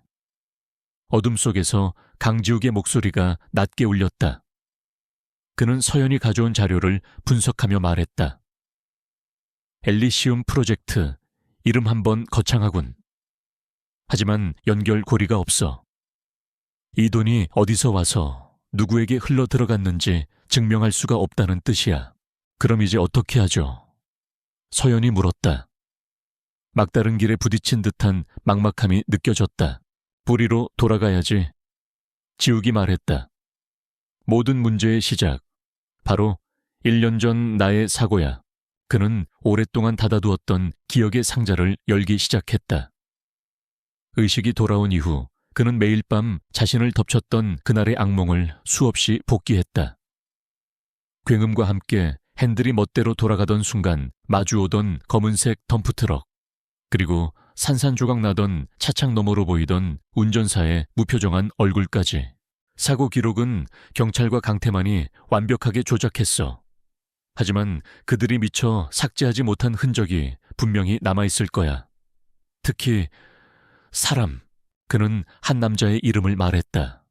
어둠 속에서 강지욱의 목소리가 낮게 울렸다. 그는 서연이 가져온 자료를 분석하며 말했다. 엘리시움 프로젝트, 이름 한번 거창하군. 하지만 연결고리가 없어. 이 돈이 어디서 와서 누구에게 흘러 들어갔는지 증명할 수가 없다는 뜻이야. 그럼 이제 어떻게 하죠? 서연이 물었다. 막다른 길에 부딪힌 듯한 막막함이 느껴졌다. 뿌리로 돌아가야지. 지욱이 말했다. 모든 문제의 시작, 바로 1년 전 나의 사고야. 그는 오랫동안 닫아두었던 기억의 상자를 열기 시작했다. 의식이 돌아온 이후 그는 매일 밤 자신을 덮쳤던 그날의 악몽을 수없이 복기했다. 굉음과 함께 핸들이 멋대로 돌아가던 순간 마주오던 검은색 덤프트럭, 그리고 산산조각 나던 차창 너머로 보이던 운전사의 무표정한 얼굴까지. 사고 기록은 경찰과 강태만이 완벽하게 조작했어. 하지만 그들이 미처 삭제하지 못한 흔적이 분명히 남아있을 거야. 특히 사람, 그는 한 남자의 이름을 말했다.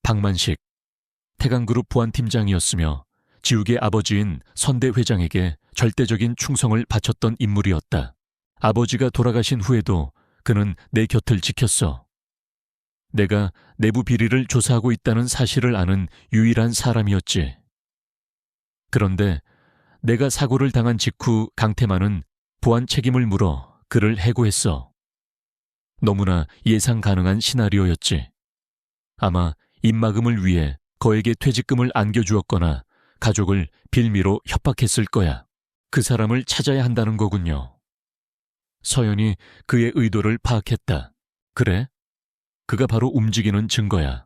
박만식, 태강그룹 보안팀장이었으며 지욱의 아버지인 선대 회장에게 절대적인 충성을 바쳤던 인물이었다. 아버지가 돌아가신 후에도 그는 내 곁을 지켰어. 내가 내부 비리를 조사하고 있다는 사실을 아는 유일한 사람이었지. 그런데 내가 사고를 당한 직후 강태만은 보안 책임을 물어 그를 해고했어. 너무나 예상 가능한 시나리오였지. 아마 입막음을 위해 거에게 퇴직금을 안겨주었거나 가족을 빌미로 협박했을 거야. 그 사람을 찾아야 한다는 거군요. 서연이 그의 의도를 파악했다. 그래? 그가 바로 움직이는 증거야.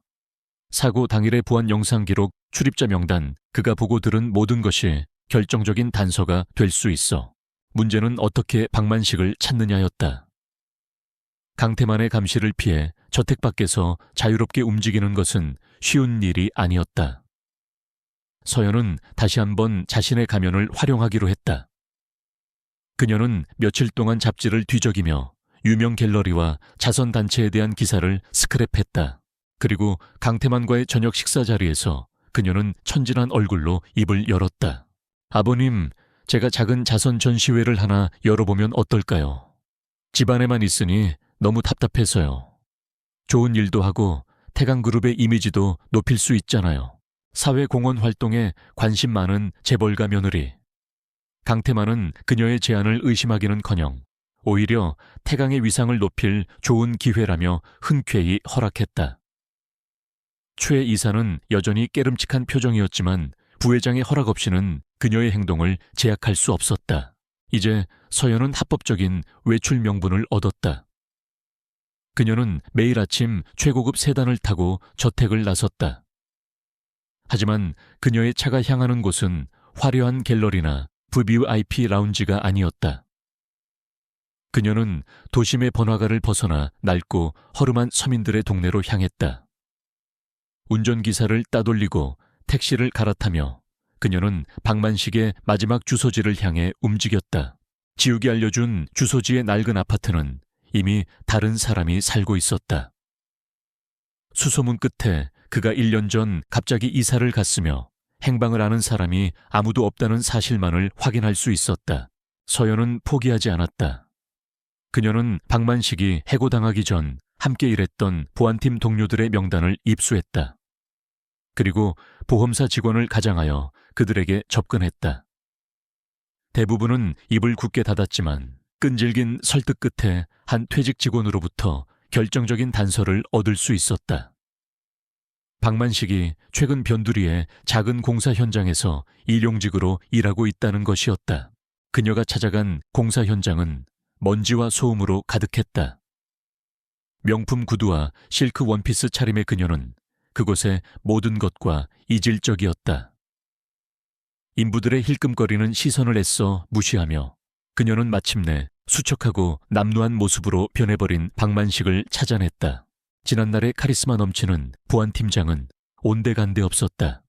사고 당일의 보안 영상 기록, 출입자 명단, 그가 보고 들은 모든 것이 결정적인 단서가 될 수 있어. 문제는 어떻게 박만식을 찾느냐였다. 강태만의 감시를 피해 저택 밖에서 자유롭게 움직이는 것은 쉬운 일이 아니었다. 서연은 다시 한번 자신의 가면을 활용하기로 했다. 그녀는 며칠 동안 잡지를 뒤적이며 유명 갤러리와 자선단체에 대한 기사를 스크랩했다. 그리고 강태만과의 저녁 식사 자리에서 그녀는 천진한 얼굴로 입을 열었다. 아버님, 제가 작은 자선 전시회를 하나 열어보면 어떨까요? 집안에만 있으니 너무 답답해서요. 좋은 일도 하고 태강그룹의 이미지도 높일 수 있잖아요. 사회공헌 활동에 관심 많은 재벌가 며느리. 강태만은 그녀의 제안을 의심하기는커녕 오히려 태강의 위상을 높일 좋은 기회라며 흔쾌히 허락했다. 최 이사는 여전히 깨름칙한 표정이었지만 부회장의 허락 없이는 그녀의 행동을 제약할 수 없었다. 이제 서연은 합법적인 외출 명분을 얻었다. 그녀는 매일 아침 최고급 세단을 타고 저택을 나섰다. 하지만 그녀의 차가 향하는 곳은 화려한 갤러리나 VIP 라운지가 아니었다. 그녀는 도심의 번화가를 벗어나 낡고 허름한 서민들의 동네로 향했다. 운전기사를 따돌리고 택시를 갈아타며 그녀는 박만식의 마지막 주소지를 향해 움직였다. 지욱이 알려준 주소지의 낡은 아파트는 이미 다른 사람이 살고 있었다. 수소문 끝에 그가 1년 전 갑자기 이사를 갔으며 행방을 아는 사람이 아무도 없다는 사실만을 확인할 수 있었다. 서연은 포기하지 않았다. 그녀는 박만식이 해고당하기 전 함께 일했던 보안팀 동료들의 명단을 입수했다. 그리고 보험사 직원을 가장하여 그들에게 접근했다. 대부분은 입을 굳게 닫았지만 끈질긴 설득 끝에 한 퇴직 직원으로부터 결정적인 단서를 얻을 수 있었다. 박만식이 최근 변두리의 작은 공사 현장에서 일용직으로 일하고 있다는 것이었다. 그녀가 찾아간 공사 현장은 먼지와 소음으로 가득했다. 명품 구두와 실크 원피스 차림의 그녀는 그곳의 모든 것과 이질적이었다. 인부들의 힐끔거리는 시선을 애써 무시하며 그녀는 마침내 수척하고 남루한 모습으로 변해버린 박만식을 찾아냈다. 지난날의 카리스마 넘치는 보안팀장은 온데간데 없었다.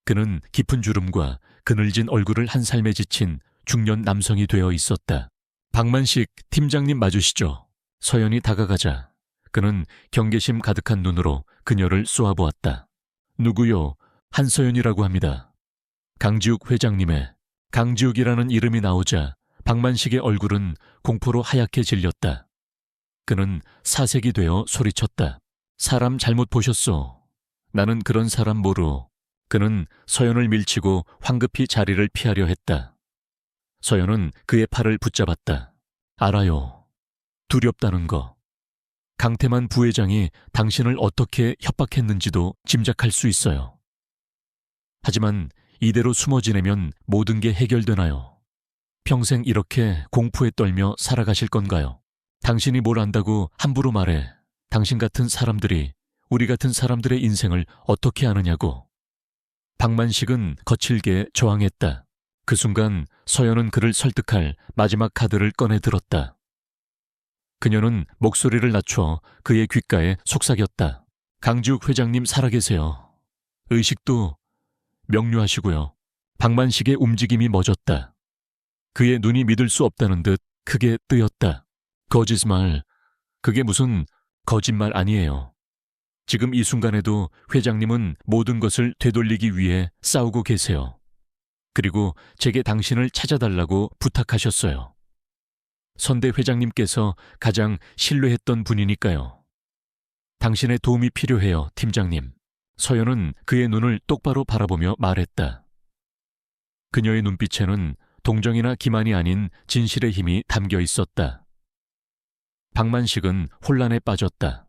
그는 깊은 주름과 그늘진 얼굴을 한 삶에 지친 중년 남성이 되어 있었다. 박만식 팀장님 맞으시죠? 서연이 다가가자 그는 경계심 가득한 눈으로 그녀를 쏘아보았다. 누구요? 한서연이라고 합니다. 강지욱 회장님의. 강지욱이라는 이름이 나오자 박만식의 얼굴은 공포로 하얗게 질렸다. 그는 사색이 되어 소리쳤다. 사람 잘못 보셨소. 나는 그런 사람 모르. 그는 서연을 밀치고 황급히 자리를 피하려 했다. 서연은 그의 팔을 붙잡았다. 알아요. 두렵다는 거. 강태만 부회장이 당신을 어떻게 협박했는지도 짐작할 수 있어요. 하지만 이대로 숨어 지내면 모든 게 해결되나요? 평생 이렇게 공포에 떨며 살아가실 건가요? 당신이 뭘 안다고 함부로 말해. 당신 같은 사람들이 우리 같은 사람들의 인생을 어떻게 아느냐고. 박만식은 거칠게 저항했다. 그 순간 서연은 그를 설득할 마지막 카드를 꺼내 들었다. 그녀는 목소리를 낮춰 그의 귓가에 속삭였다. 강지욱 회장님 살아계세요. 의식도 명료하시고요. 박만식의 움직임이 멎었다. 그의 눈이 믿을 수 없다는 듯 크게 뜨였다. 거짓말, 그게 무슨 거짓말 아니에요. 지금 이 순간에도 회장님은 모든 것을 되돌리기 위해 싸우고 계세요. 그리고 제게 당신을 찾아달라고 부탁하셨어요. 선대 회장님께서 가장 신뢰했던 분이니까요. 당신의 도움이 필요해요, 팀장님. 서연은 그의 눈을 똑바로 바라보며 말했다. 그녀의 눈빛에는 동정이나 기만이 아닌 진실의 힘이 담겨 있었다. 박만식은 혼란에 빠졌다.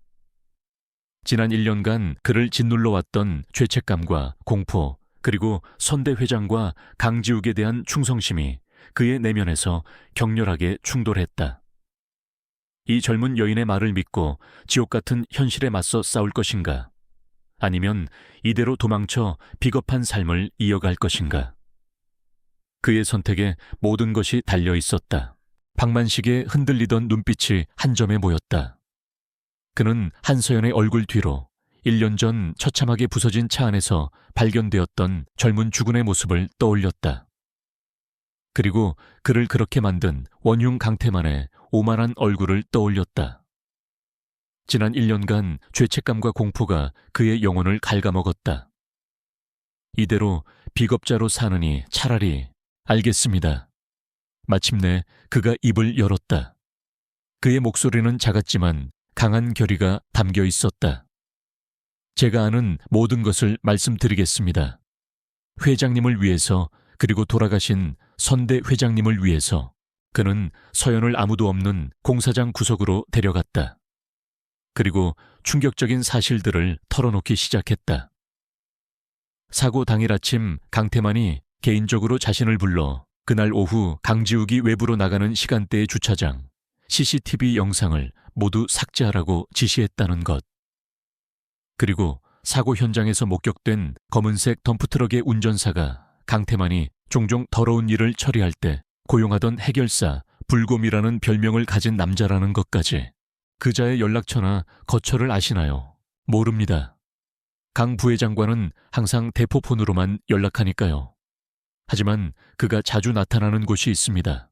지난 1년간 그를 짓눌러 왔던 죄책감과 공포, 그리고 선대 회장과 강지욱에 대한 충성심이 그의 내면에서 격렬하게 충돌했다. 이 젊은 여인의 말을 믿고 지옥 같은 현실에 맞서 싸울 것인가? 아니면 이대로 도망쳐 비겁한 삶을 이어갈 것인가? 그의 선택에 모든 것이 달려 있었다. 박만식의 흔들리던 눈빛이 한 점에 모였다. 그는 한서연의 얼굴 뒤로 1년 전 처참하게 부서진 차 안에서 발견되었던 젊은 주군의 모습을 떠올렸다. 그리고 그를 그렇게 만든 원흉 강태만의 오만한 얼굴을 떠올렸다. 지난 1년간 죄책감과 공포가 그의 영혼을 갉아먹었다. 이대로 비겁자로 사느니 차라리 알겠습니다. 마침내 그가 입을 열었다. 그의 목소리는 작았지만 강한 결의가 담겨 있었다. 제가 아는 모든 것을 말씀드리겠습니다. 회장님을 위해서, 그리고 돌아가신 선대 회장님을 위해서 그는 서연을 아무도 없는 공사장 구석으로 데려갔다. 그리고 충격적인 사실들을 털어놓기 시작했다. 사고 당일 아침 강태만이 개인적으로 자신을 불러 그날 오후 강지욱이 외부로 나가는 시간대의 주차장, CCTV 영상을 모두 삭제하라고 지시했다는 것. 그리고 사고 현장에서 목격된 검은색 덤프트럭의 운전사가 강태만이 종종 더러운 일을 처리할 때 고용하던 해결사 불곰이라는 별명을 가진 남자라는 것까지. 그자의 연락처나 거처를 아시나요? 모릅니다. 강 부회장과는 항상 대포폰으로만 연락하니까요. 하지만 그가 자주 나타나는 곳이 있습니다.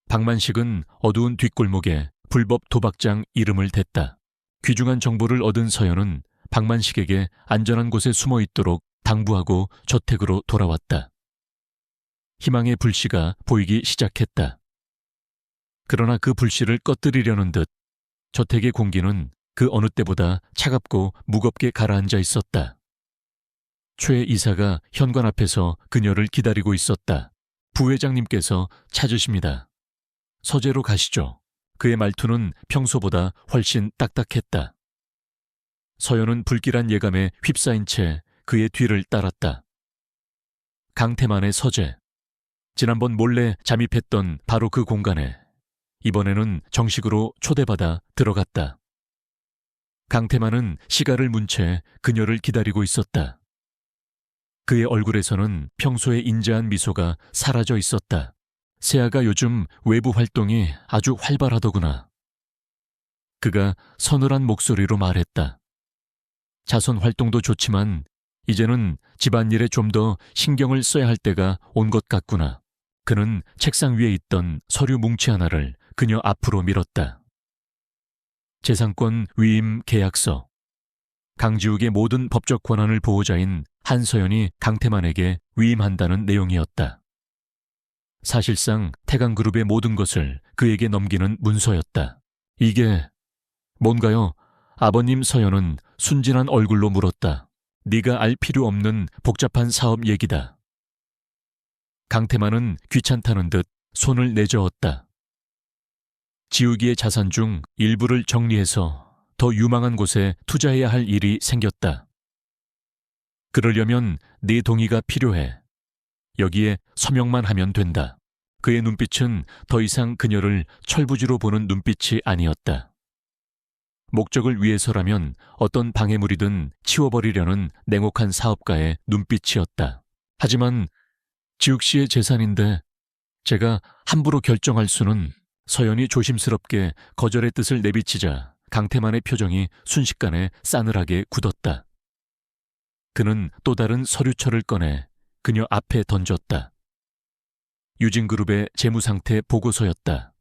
박만식은 어두운 뒷골목에 불법 도박장 이름을 댔다. 귀중한 정보를 얻은 서연은 박만식에게 안전한 곳에 숨어 있도록 당부하고 저택으로 돌아왔다. 희망의 불씨가 보이기 시작했다. 그러나 그 불씨를 꺼뜨리려는 듯 저택의 공기는 그 어느 때보다 차갑고 무겁게 가라앉아 있었다. 최 이사가 현관 앞에서 그녀를 기다리고 있었다. 부회장님께서 찾으십니다. 서재로 가시죠. 그의 말투는 평소보다 훨씬 딱딱했다. 서연은 불길한 예감에 휩싸인 채 그의 뒤를 따랐다. 강태만의 서재. 지난번 몰래 잠입했던 바로 그 공간에 이번에는 정식으로 초대받아 들어갔다. 강태만은 시가를 문 채 그녀를 기다리고 있었다. 그의 얼굴에서는 평소의 인자한 미소가 사라져 있었다. 세아가 요즘 외부 활동이 아주 활발하더구나. 그가 서늘한 목소리로 말했다. 자선 활동도 좋지만 이제는 집안일에 좀 더 신경을 써야 할 때가 온 것 같구나. 그는 책상 위에 있던 서류 뭉치 하나를 그녀 앞으로 밀었다. 재산권 위임 계약서. 강지욱의 모든 법적 권한을 보호자인 한서연이 강태만에게 위임한다는 내용이었다. 사실상 태강그룹의 모든 것을 그에게 넘기는 문서였다. 이게 뭔가요? 아버님 서연은 순진한 얼굴로 물었다. 네가 알 필요 없는 복잡한 사업 얘기다. 강태만은 귀찮다는 듯 손을 내저었다. 지우기의 자산 중 일부를 정리해서 더 유망한 곳에 투자해야 할 일이 생겼다. 그러려면 네 동의가 필요해. 여기에 서명만 하면 된다. 그의 눈빛은 더 이상 그녀를 철부지로 보는 눈빛이 아니었다. 목적을 위해서라면 어떤 방해물이든 치워버리려는 냉혹한 사업가의 눈빛이었다. 하지만 지욱 씨의 재산인데 제가 함부로 결정할 수는. 서연이 조심스럽게 거절의 뜻을 내비치자 강태만의 표정이 순식간에 싸늘하게 굳었다. 그는 또 다른 서류철을 꺼내 그녀 앞에 던졌다. 유진그룹의 재무상태 보고서였다.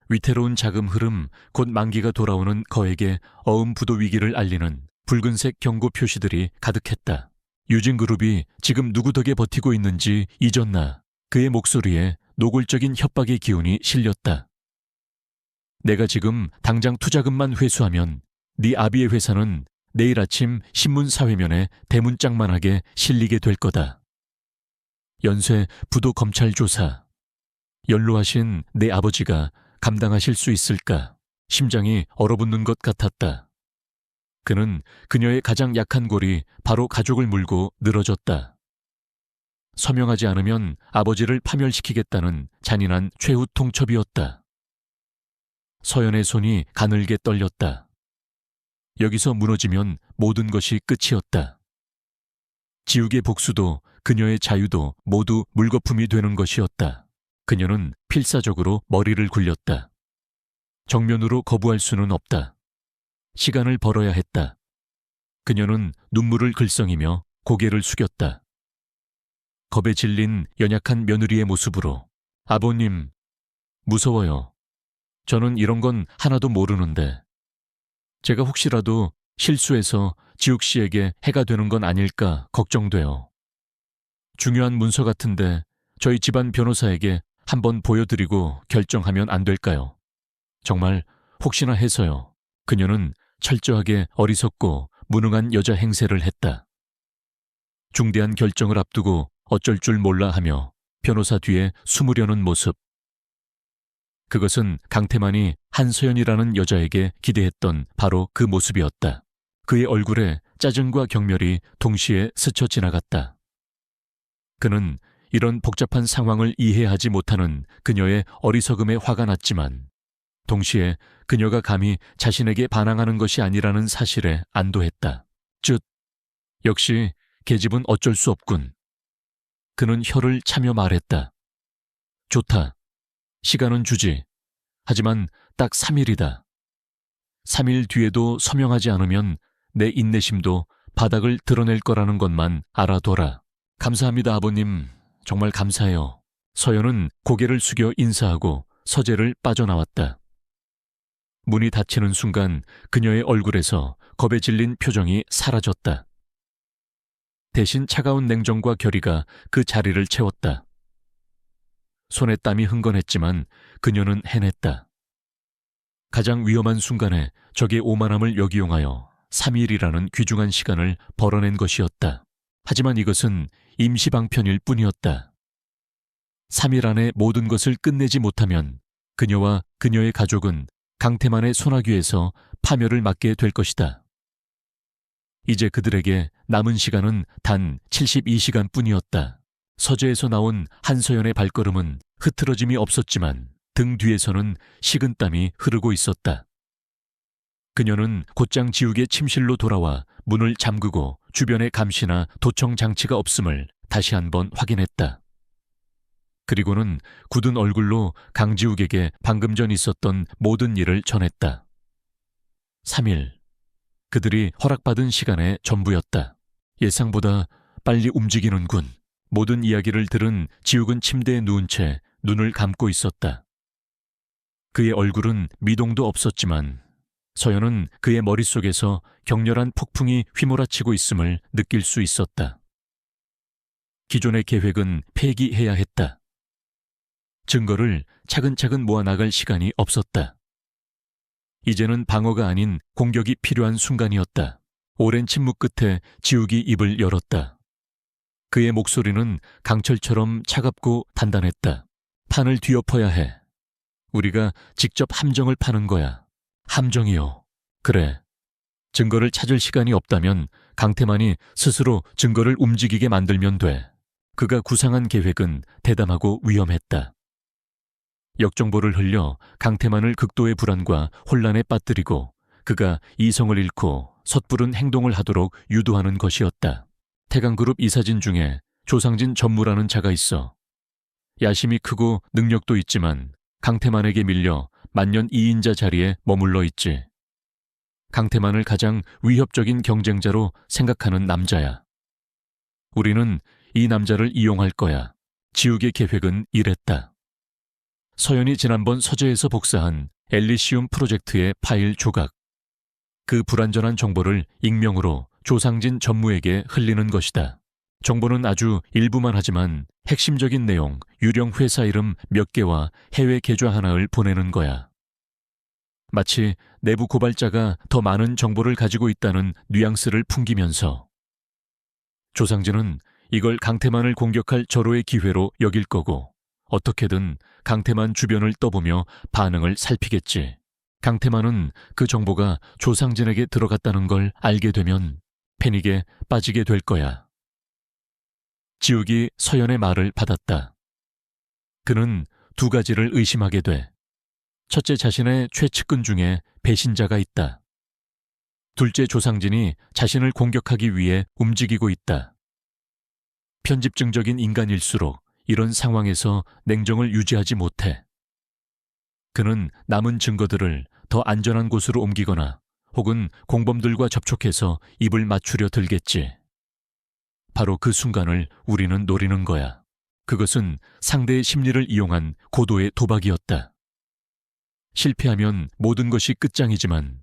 위태로운 자금 흐름, 곧 만기가 돌아오는 거액의 어음부도 위기를 알리는 붉은색 경고 표시들이 가득했다. 유진그룹이 지금 누구 덕에 버티고 있는지 잊었나. 그의 목소리에 노골적인 협박의 기운이 실렸다. 내가 지금 당장 투자금만 회수하면 네 아비의 회사는 내일 아침 신문 사회면에 대문짝만하게 실리게 될 거다. 연쇄 부도 검찰 조사. 연로하신 내 아버지가 감당하실 수 있을까? 심장이 얼어붙는 것 같았다. 그는 그녀의 가장 약한 골이 바로 가족을 물고 늘어졌다. 서명하지 않으면 아버지를 파멸시키겠다는 잔인한 최후 통첩이었다. 서연의 손이 가늘게 떨렸다. 여기서 무너지면 모든 것이 끝이었다. 지욱의 복수도 그녀의 자유도 모두 물거품이 되는 것이었다. 그녀는 필사적으로 머리를 굴렸다. 정면으로 거부할 수는 없다. 시간을 벌어야 했다. 그녀는 눈물을 글썽이며 고개를 숙였다. 겁에 질린 연약한 며느리의 모습으로 아버님, 무서워요. 저는 이런 건 하나도 모르는데 제가 혹시라도 실수해서 지욱 씨에게 해가 되는 건 아닐까 걱정돼요. 중요한 문서 같은데 저희 집안 변호사에게 한번 보여드리고 결정하면 안 될까요? 정말 혹시나 해서요. 그녀는 철저하게 어리석고 무능한 여자 행세를 했다. 중대한 결정을 앞두고 어쩔 줄 몰라 하며 변호사 뒤에 숨으려는 모습. 그것은 강태만이 한서연이라는 여자에게 기대했던 바로 그 모습이었다. 그의 얼굴에 짜증과 경멸이 동시에 스쳐 지나갔다. 그는 이런 복잡한 상황을 이해하지 못하는 그녀의 어리석음에 화가 났지만 동시에 그녀가 감히 자신에게 반항하는 것이 아니라는 사실에 안도했다. 역시 계집은 어쩔 수 없군. 그는 혀를 차며 말했다. 좋다. 시간은 주지. 하지만 딱 3일이다. 3일 뒤에도 서명하지 않으면 내 인내심도 바닥을 드러낼 거라는 것만 알아둬라. 감사합니다, 아버님. 정말 감사해요. 서연은 고개를 숙여 인사하고 서재를 빠져나왔다. 문이 닫히는 순간 그녀의 얼굴에서 겁에 질린 표정이 사라졌다. 대신 차가운 냉정과 결의가 그 자리를 채웠다. 손에 땀이 흥건했지만 그녀는 해냈다. 가장 위험한 순간에 적의 오만함을 역이용하여 3일이라는 귀중한 시간을 벌어낸 것이었다. 하지만 이것은 임시방편일 뿐이었다. 3일 안에 모든 것을 끝내지 못하면 그녀와 그녀의 가족은 강태만의 소나귀에서 파멸을 맞게 될 것이다. 이제 그들에게 남은 시간은 단 72시간 뿐이었다. 서재에서 나온 한서연의 발걸음은 흐트러짐이 없었지만 등 뒤에서는 식은땀이 흐르고 있었다. 그녀는 곧장 지욱의 침실로 돌아와 문을 잠그고 주변에 감시나 도청 장치가 없음을 다시 한번 확인했다. 그리고는 굳은 얼굴로 강지욱에게 방금 전 있었던 모든 일을 전했다. 3일. 그들이 허락받은 시간의 전부였다. 예상보다 빨리 움직이는군. 모든 이야기를 들은 지욱은 침대에 누운 채 눈을 감고 있었다. 그의 얼굴은 미동도 없었지만 서연은 그의 머릿속에서 격렬한 폭풍이 휘몰아치고 있음을 느낄 수 있었다. 기존의 계획은 폐기해야 했다. 증거를 차근차근 모아나갈 시간이 없었다. 이제는 방어가 아닌 공격이 필요한 순간이었다. 오랜 침묵 끝에 지욱이 입을 열었다. 그의 목소리는 강철처럼 차갑고 단단했다. 판을 뒤엎어야 해. 우리가 직접 함정을 파는 거야. 함정이요. 그래. 증거를 찾을 시간이 없다면 강태만이 스스로 증거를 움직이게 만들면 돼. 그가 구상한 계획은 대담하고 위험했다. 역정보를 흘려 강태만을 극도의 불안과 혼란에 빠뜨리고 그가 이성을 잃고 섣부른 행동을 하도록 유도하는 것이었다. 태강그룹 이사진 중에 조상진 전무라는 자가 있어. 야심이 크고 능력도 있지만 강태만에게 밀려 만년 2인자 자리에 머물러 있지. 강태만을 가장 위협적인 경쟁자로 생각하는 남자야. 우리는 이 남자를 이용할 거야. 지욱의 계획은 이랬다. 서연이 지난번 서재에서 복사한 엘리시움 프로젝트의 파일 조각. 그 불완전한 정보를 익명으로 조상진 전무에게 흘리는 것이다. 정보는 아주 일부만 하지만 핵심적인 내용, 유령 회사 이름 몇 개와 해외 계좌 하나를 보내는 거야. 마치 내부 고발자가 더 많은 정보를 가지고 있다는 뉘앙스를 풍기면서 조상진은 이걸 강태만을 공격할 절호의 기회로 여길 거고 어떻게든 강태만 주변을 떠보며 반응을 살피겠지. 강태만은 그 정보가 조상진에게 들어갔다는 걸 알게 되면 패닉에 빠지게 될 거야. 지욱이 서연의 말을 받았다. 그는 두 가지를 의심하게 돼. 첫째, 자신의 최측근 중에 배신자가 있다. 둘째, 조상진이 자신을 공격하기 위해 움직이고 있다. 편집증적인 인간일수록 이런 상황에서 냉정을 유지하지 못해. 그는 남은 증거들을 더 안전한 곳으로 옮기거나 혹은 공범들과 접촉해서 입을 맞추려 들겠지. 바로 그 순간을 우리는 노리는 거야. 그것은 상대의 심리를 이용한 고도의 도박이었다. 실패하면 모든 것이 끝장이지만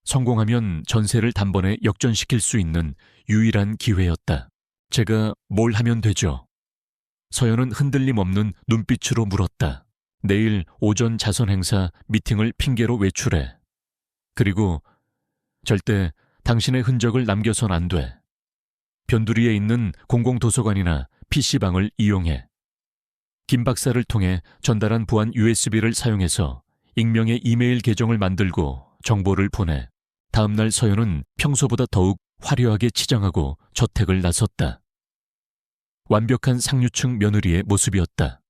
성공하면 전세를 단번에 역전시킬 수 있는 유일한 기회였다. 제가 뭘 하면 되죠? 서연은 흔들림 없는 눈빛으로 물었다. 내일 오전 자선 행사 미팅을 핑계로 외출해. 그리고 절대 당신의 흔적을 남겨선 안 돼. 변두리에 있는 공공도서관이나 PC방을 이용해. 김 박사를 통해 전달한 보안 USB를 사용해서 익명의 이메일 계정을 만들고 정보를 보내. 다음 날 서연은 평소보다 더욱 화려하게 치장하고 저택을 나섰다. 완벽한 상류층 며느리의 모습이었다.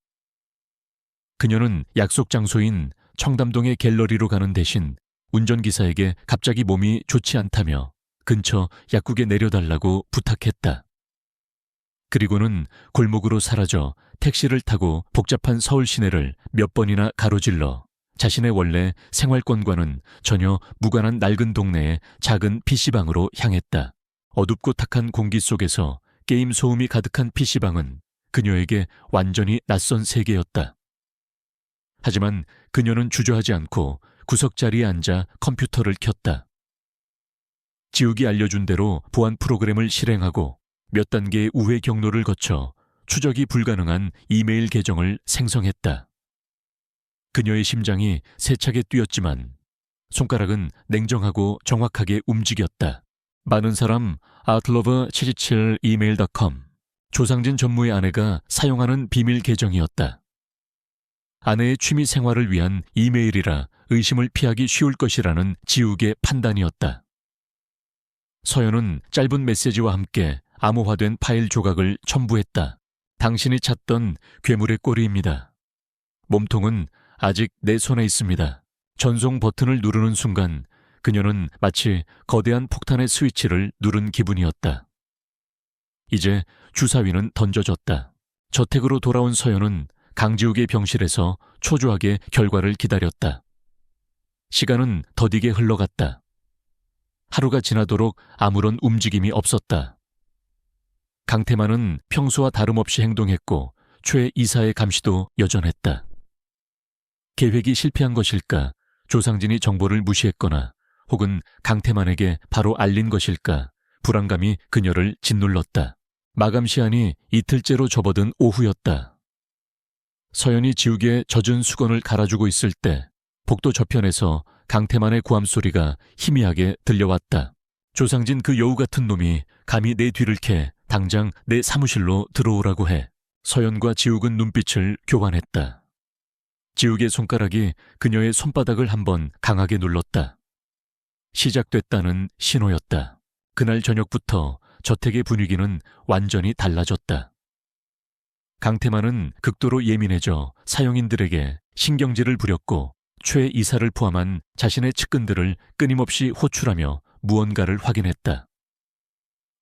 그녀는 약속 장소인 청담동의 갤러리로 가는 대신 운전기사에게 갑자기 몸이 좋지 않다며 근처 약국에 내려달라고 부탁했다. 그리고는 골목으로 사라져 택시를 타고 복잡한 서울 시내를 몇 번이나 가로질러 자신의 원래 생활권과는 전혀 무관한 낡은 동네의 작은 PC방으로 향했다. 어둡고 탁한 공기 속에서 게임 소음이 가득한 PC방은 그녀에게 완전히 낯선 세계였다. 하지만 그녀는 주저하지 않고 구석자리에 앉아 컴퓨터를 켰다. 지욱이 알려준 대로 보안 프로그램을 실행하고 몇 단계의 우회 경로를 거쳐 추적이 불가능한 이메일 계정을 생성했다. 그녀의 심장이 세차게 뛰었지만 손가락은 냉정하고 정확하게 움직였다. 많은 사람 outlover727email.com 조상진 전무의 아내가 사용하는 비밀 계정이었다. 아내의 취미 생활을 위한 이메일이라 의심을 피하기 쉬울 것이라는 지욱의 판단이었다. 서연은 짧은 메시지와 함께 암호화된 파일 조각을 첨부했다. 당신이 찾던 괴물의 꼬리입니다. 몸통은 아직 내 손에 있습니다. 전송 버튼을 누르는 순간 그녀는 마치 거대한 폭탄의 스위치를 누른 기분이었다. 이제 주사위는 던져졌다. 저택으로 돌아온 서연은 강지욱의 병실에서 초조하게 결과를 기다렸다. 시간은 더디게 흘러갔다. 하루가 지나도록 아무런 움직임이 없었다. 강태만은 평소와 다름없이 행동했고 최 이사의 감시도 여전했다. 계획이 실패한 것일까? 조상진이 정보를 무시했거나 혹은 강태만에게 바로 알린 것일까? 불안감이 그녀를 짓눌렀다. 마감 시한이 이틀째로 접어든 오후였다. 서연이 지욱의 젖은 수건을 갈아주고 있을 때 복도 저편에서 강태만의 고함 소리가 희미하게 들려왔다. 조상진 그 여우 같은 놈이 감히 내 뒤를 캐 당장 내 사무실로 들어오라고 해. 서연과 지욱은 눈빛을 교환했다. 지욱의 손가락이 그녀의 손바닥을 한번 강하게 눌렀다. 시작됐다는 신호였다. 그날 저녁부터 저택의 분위기는 완전히 달라졌다. 강태만은 극도로 예민해져 사용인들에게 신경질을 부렸고 최 이사를 포함한 자신의 측근들을 끊임없이 호출하며 무언가를 확인했다.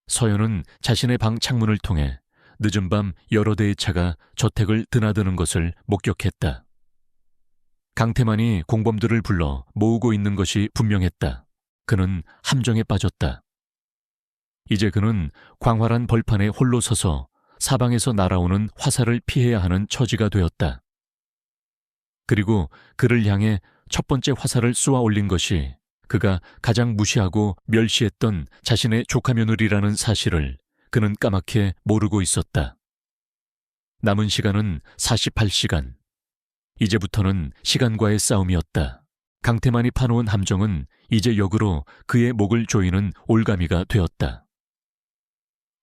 서연은 자신의 방 창문을 통해 늦은 밤 여러 대의 차가 저택을 드나드는 것을 목격했다. 강태만이 공범들을 불러 모으고 있는 것이 분명했다. 그는 함정에 빠졌다. 이제 그는 광활한 벌판에 홀로 서서 사방에서 날아오는 화살을 피해야 하는 처지가 되었다. 그리고 그를 향해 첫 번째 화살을 쏘아 올린 것이 그가 가장 무시하고 멸시했던 자신의 조카 며느리라는 사실을 그는 까맣게 모르고 있었다. 남은 시간은 48시간. 이제부터는 시간과의 싸움이었다. 강태만이 파놓은 함정은 이제 역으로 그의 목을 조이는 올가미가 되었다.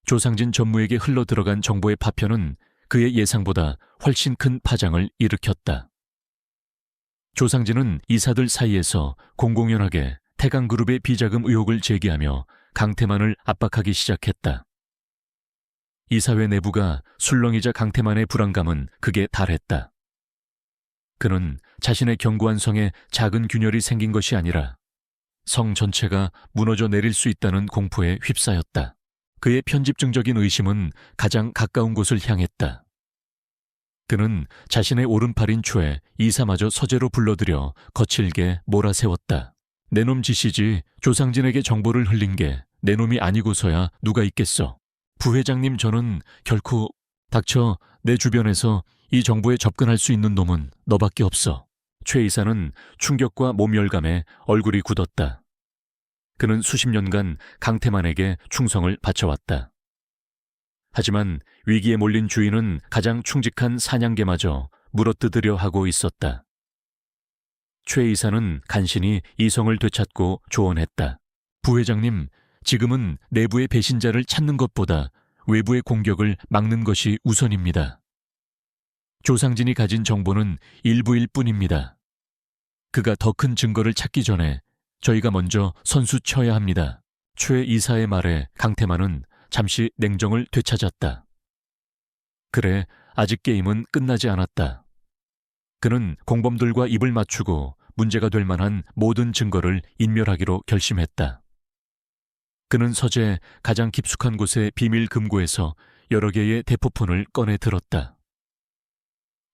조상진 전무에게 흘러들어간 정보의 파편은 그의 예상보다 훨씬 큰 파장을 일으켰다. 조상진은 이사들 사이에서 공공연하게 태강그룹의 비자금 의혹을 제기하며 강태만을 압박하기 시작했다. 이사회 내부가 술렁이자 강태만의 불안감은 극에 달했다. 그는 자신의 견고한 성에 작은 균열이 생긴 것이 아니라 성 전체가 무너져 내릴 수 있다는 공포에 휩싸였다. 그의 편집증적인 의심은 가장 가까운 곳을 향했다. 그는 자신의 오른팔인 초에 이사마저 서재로 불러들여 거칠게 몰아세웠다. 내놈 짓이지 조상진에게 정보를 흘린 게 내놈이 아니고서야 누가 있겠어. 부회장님, 저는 결코... 닥쳐. 내 주변에서 이 정보에 접근할 수 있는 놈은 너밖에 없어. 최 이사는 충격과 모멸감에 얼굴이 굳었다. 그는 수십 년간 강태만에게 충성을 바쳐왔다. 하지만 위기에 몰린 주인은 가장 충직한 사냥개마저 물어뜯으려 하고 있었다. 최 이사는 간신히 이성을 되찾고 조언했다. 부회장님, 지금은 내부의 배신자를 찾는 것보다 외부의 공격을 막는 것이 우선입니다. 조상진이 가진 정보는 일부일 뿐입니다. 그가 더 큰 증거를 찾기 전에 저희가 먼저 선수 쳐야 합니다. 최 이사의 말에 강태만은 잠시 냉정을 되찾았다. 그래, 아직 게임은 끝나지 않았다. 그는 공범들과 입을 맞추고 문제가 될 만한 모든 증거를 인멸하기로 결심했다. 그는 서재 가장 깊숙한 곳의 비밀 금고에서 여러 개의 대포폰을 꺼내 들었다.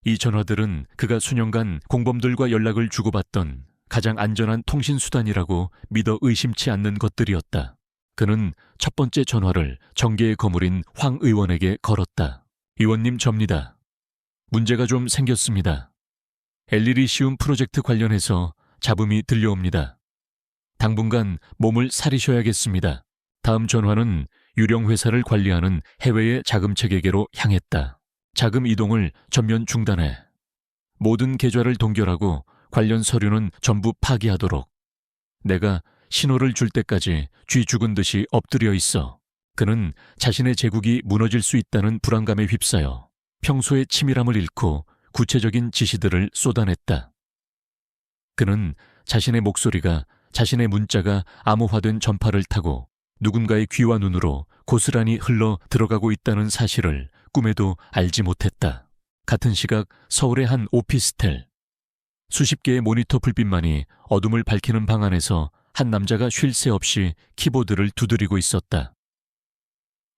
이 전화들은 그가 수년간 공범들과 연락을 주고받던 가장 안전한 통신수단이라고 믿어 의심치 않는 것들이었다. 그는 첫 번째 전화를 정계의 거물인 황 의원에게 걸었다. 의원님, 접니다. 문제가 좀 생겼습니다. 엘리리시움 프로젝트 관련해서 잡음이 들려옵니다. 당분간 몸을 사리셔야겠습니다. 다음 전화는 유령 회사를 관리하는 해외의 자금책에게로 향했다. 자금 이동을 전면 중단해. 모든 계좌를 동결하고 관련 서류는 전부 파기하도록. 내가 신호를 줄 때까지 쥐 죽은 듯이 엎드려 있어. 그는 자신의 제국이 무너질 수 있다는 불안감에 휩싸여 평소의 치밀함을 잃고 구체적인 지시들을 쏟아냈다. 그는 자신의 목소리가, 자신의 문자가 암호화된 전파를 타고 누군가의 귀와 눈으로 고스란히 흘러 들어가고 있다는 사실을 꿈에도 알지 못했다. 같은 시각 서울의 한 오피스텔. 수십 개의 모니터 불빛만이 어둠을 밝히는 방 안에서 한 남자가 쉴 새 없이 키보드를 두드리고 있었다.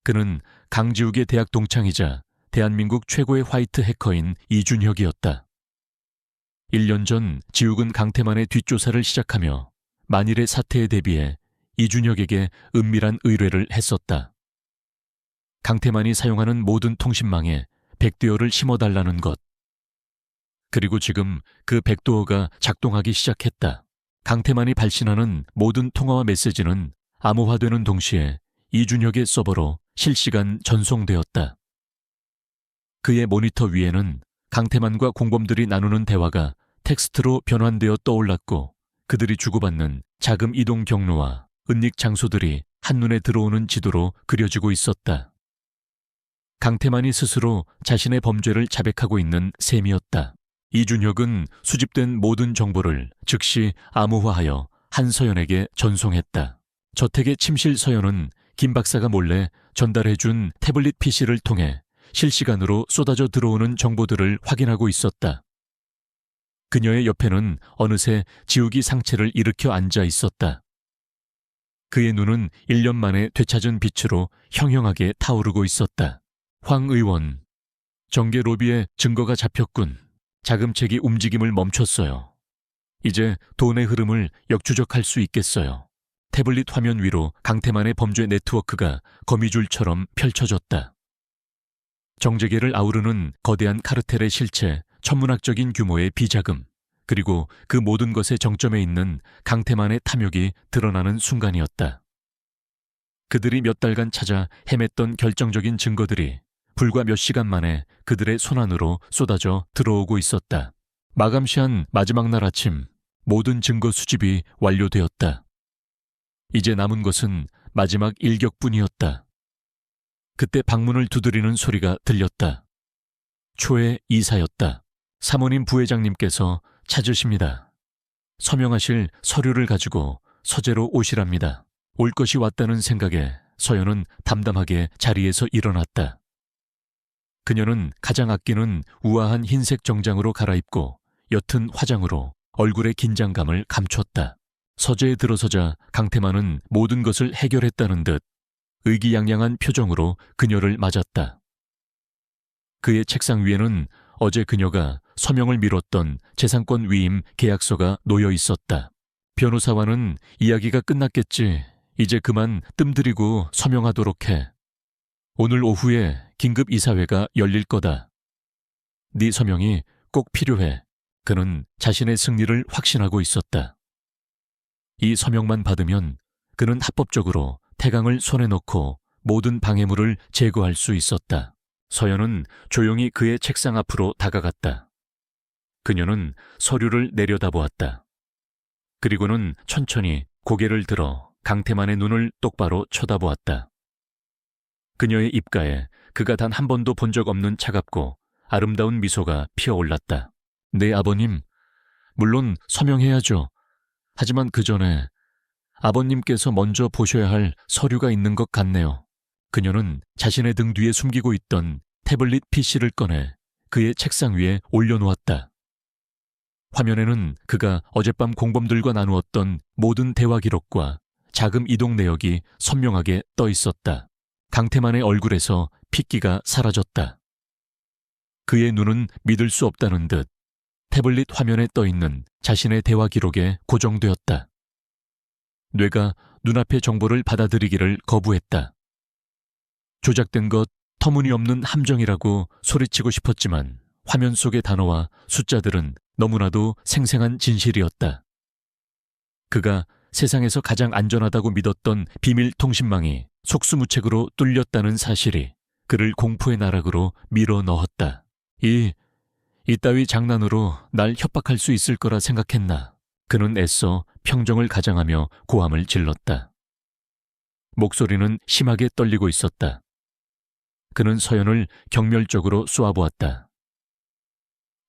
그는 강지욱의 대학 동창이자 대한민국 최고의 화이트 해커인 이준혁이었다. 1년 전 지욱은 강태만의 뒷조사를 시작하며 만일의 사태에 대비해 이준혁에게 은밀한 의뢰를 했었다. 강태만이 사용하는 모든 통신망에 백도어를 심어달라는 것. 그리고 지금 그 백도어가 작동하기 시작했다. 강태만이 발신하는 모든 통화와 메시지는 암호화되는 동시에 이준혁의 서버로 실시간 전송되었다. 그의 모니터 위에는 강태만과 공범들이 나누는 대화가 텍스트로 변환되어 떠올랐고 그들이 주고받는 자금 이동 경로와 은닉 장소들이 한눈에 들어오는 지도로 그려지고 있었다. 강태만이 스스로 자신의 범죄를 자백하고 있는 셈이었다. 이준혁은 수집된 모든 정보를 즉시 암호화하여 한서연에게 전송했다. 저택의 침실 서연은 김 박사가 몰래 전달해준 태블릿 PC를 통해 실시간으로 쏟아져 들어오는 정보들을 확인하고 있었다. 그녀의 옆에는 어느새 지욱이 상체를 일으켜 앉아 있었다. 그의 눈은 1년 만에 되찾은 빛으로 형형하게 타오르고 있었다. 황 의원, 정계 로비에 증거가 잡혔군. 자금책이 움직임을 멈췄어요. 이제 돈의 흐름을 역추적할 수 있겠어요. 태블릿 화면 위로 강태만의 범죄 네트워크가 거미줄처럼 펼쳐졌다. 정재계를 아우르는 거대한 카르텔의 실체 천문학적인 규모의 비자금, 그리고 그 모든 것의 정점에 있는 강태만의 탐욕이 드러나는 순간이었다. 그들이 몇 달간 찾아 헤맸던 결정적인 증거들이 불과 몇 시간 만에 그들의 손안으로 쏟아져 들어오고 있었다. 마감시한 마지막 날 아침, 모든 증거 수집이 완료되었다. 이제 남은 것은 마지막 일격뿐이었다. 그때 방문을 두드리는 소리가 들렸다. 초의 이사였다. 사모님 부회장님께서 찾으십니다. 서명하실 서류를 가지고 서재로 오시랍니다. 올 것이 왔다는 생각에 서연은 담담하게 자리에서 일어났다. 그녀는 가장 아끼는 우아한 흰색 정장으로 갈아입고 옅은 화장으로 얼굴의 긴장감을 감췄다. 서재에 들어서자 강태만은 모든 것을 해결했다는 듯 의기양양한 표정으로 그녀를 맞았다. 그의 책상 위에는 어제 그녀가 서명을 미뤘던 재산권 위임 계약서가 놓여 있었다. 변호사와는 이야기가 끝났겠지. 이제 그만 뜸들이고 서명하도록 해. 오늘 오후에 긴급 이사회가 열릴 거다. 네 서명이 꼭 필요해. 그는 자신의 승리를 확신하고 있었다. 이 서명만 받으면 그는 합법적으로 태강을 손에 넣고 모든 방해물을 제거할 수 있었다. 서연은 조용히 그의 책상 앞으로 다가갔다. 그녀는 서류를 내려다보았다. 그리고는 천천히 고개를 들어 강태만의 눈을 똑바로 쳐다보았다. 그녀의 입가에 그가 단 한 번도 본 적 없는 차갑고 아름다운 미소가 피어올랐다. 네, 아버님. 물론 서명해야죠. 하지만 그 전에 아버님께서 먼저 보셔야 할 서류가 있는 것 같네요. 그녀는 자신의 등 뒤에 숨기고 있던 태블릿 PC를 꺼내 그의 책상 위에 올려놓았다. 화면에는 그가 어젯밤 공범들과 나누었던 모든 대화 기록과 자금 이동 내역이 선명하게 떠 있었다. 강태만의 얼굴에서 핏기가 사라졌다. 그의 눈은 믿을 수 없다는 듯 태블릿 화면에 떠 있는 자신의 대화 기록에 고정되었다. 뇌가 눈앞의 정보를 받아들이기를 거부했다. 조작된 것, 터무니없는 함정이라고 소리치고 싶었지만 화면 속의 단어와 숫자들은 너무나도 생생한 진실이었다. 그가 세상에서 가장 안전하다고 믿었던 비밀 통신망이 속수무책으로 뚫렸다는 사실이 그를 공포의 나락으로 밀어 넣었다. 이따위 장난으로 날 협박할 수 있을 거라 생각했나. 그는 애써 평정을 가장하며 고함을 질렀다. 목소리는 심하게 떨리고 있었다. 그는 서연을 경멸적으로 쏘아보았다.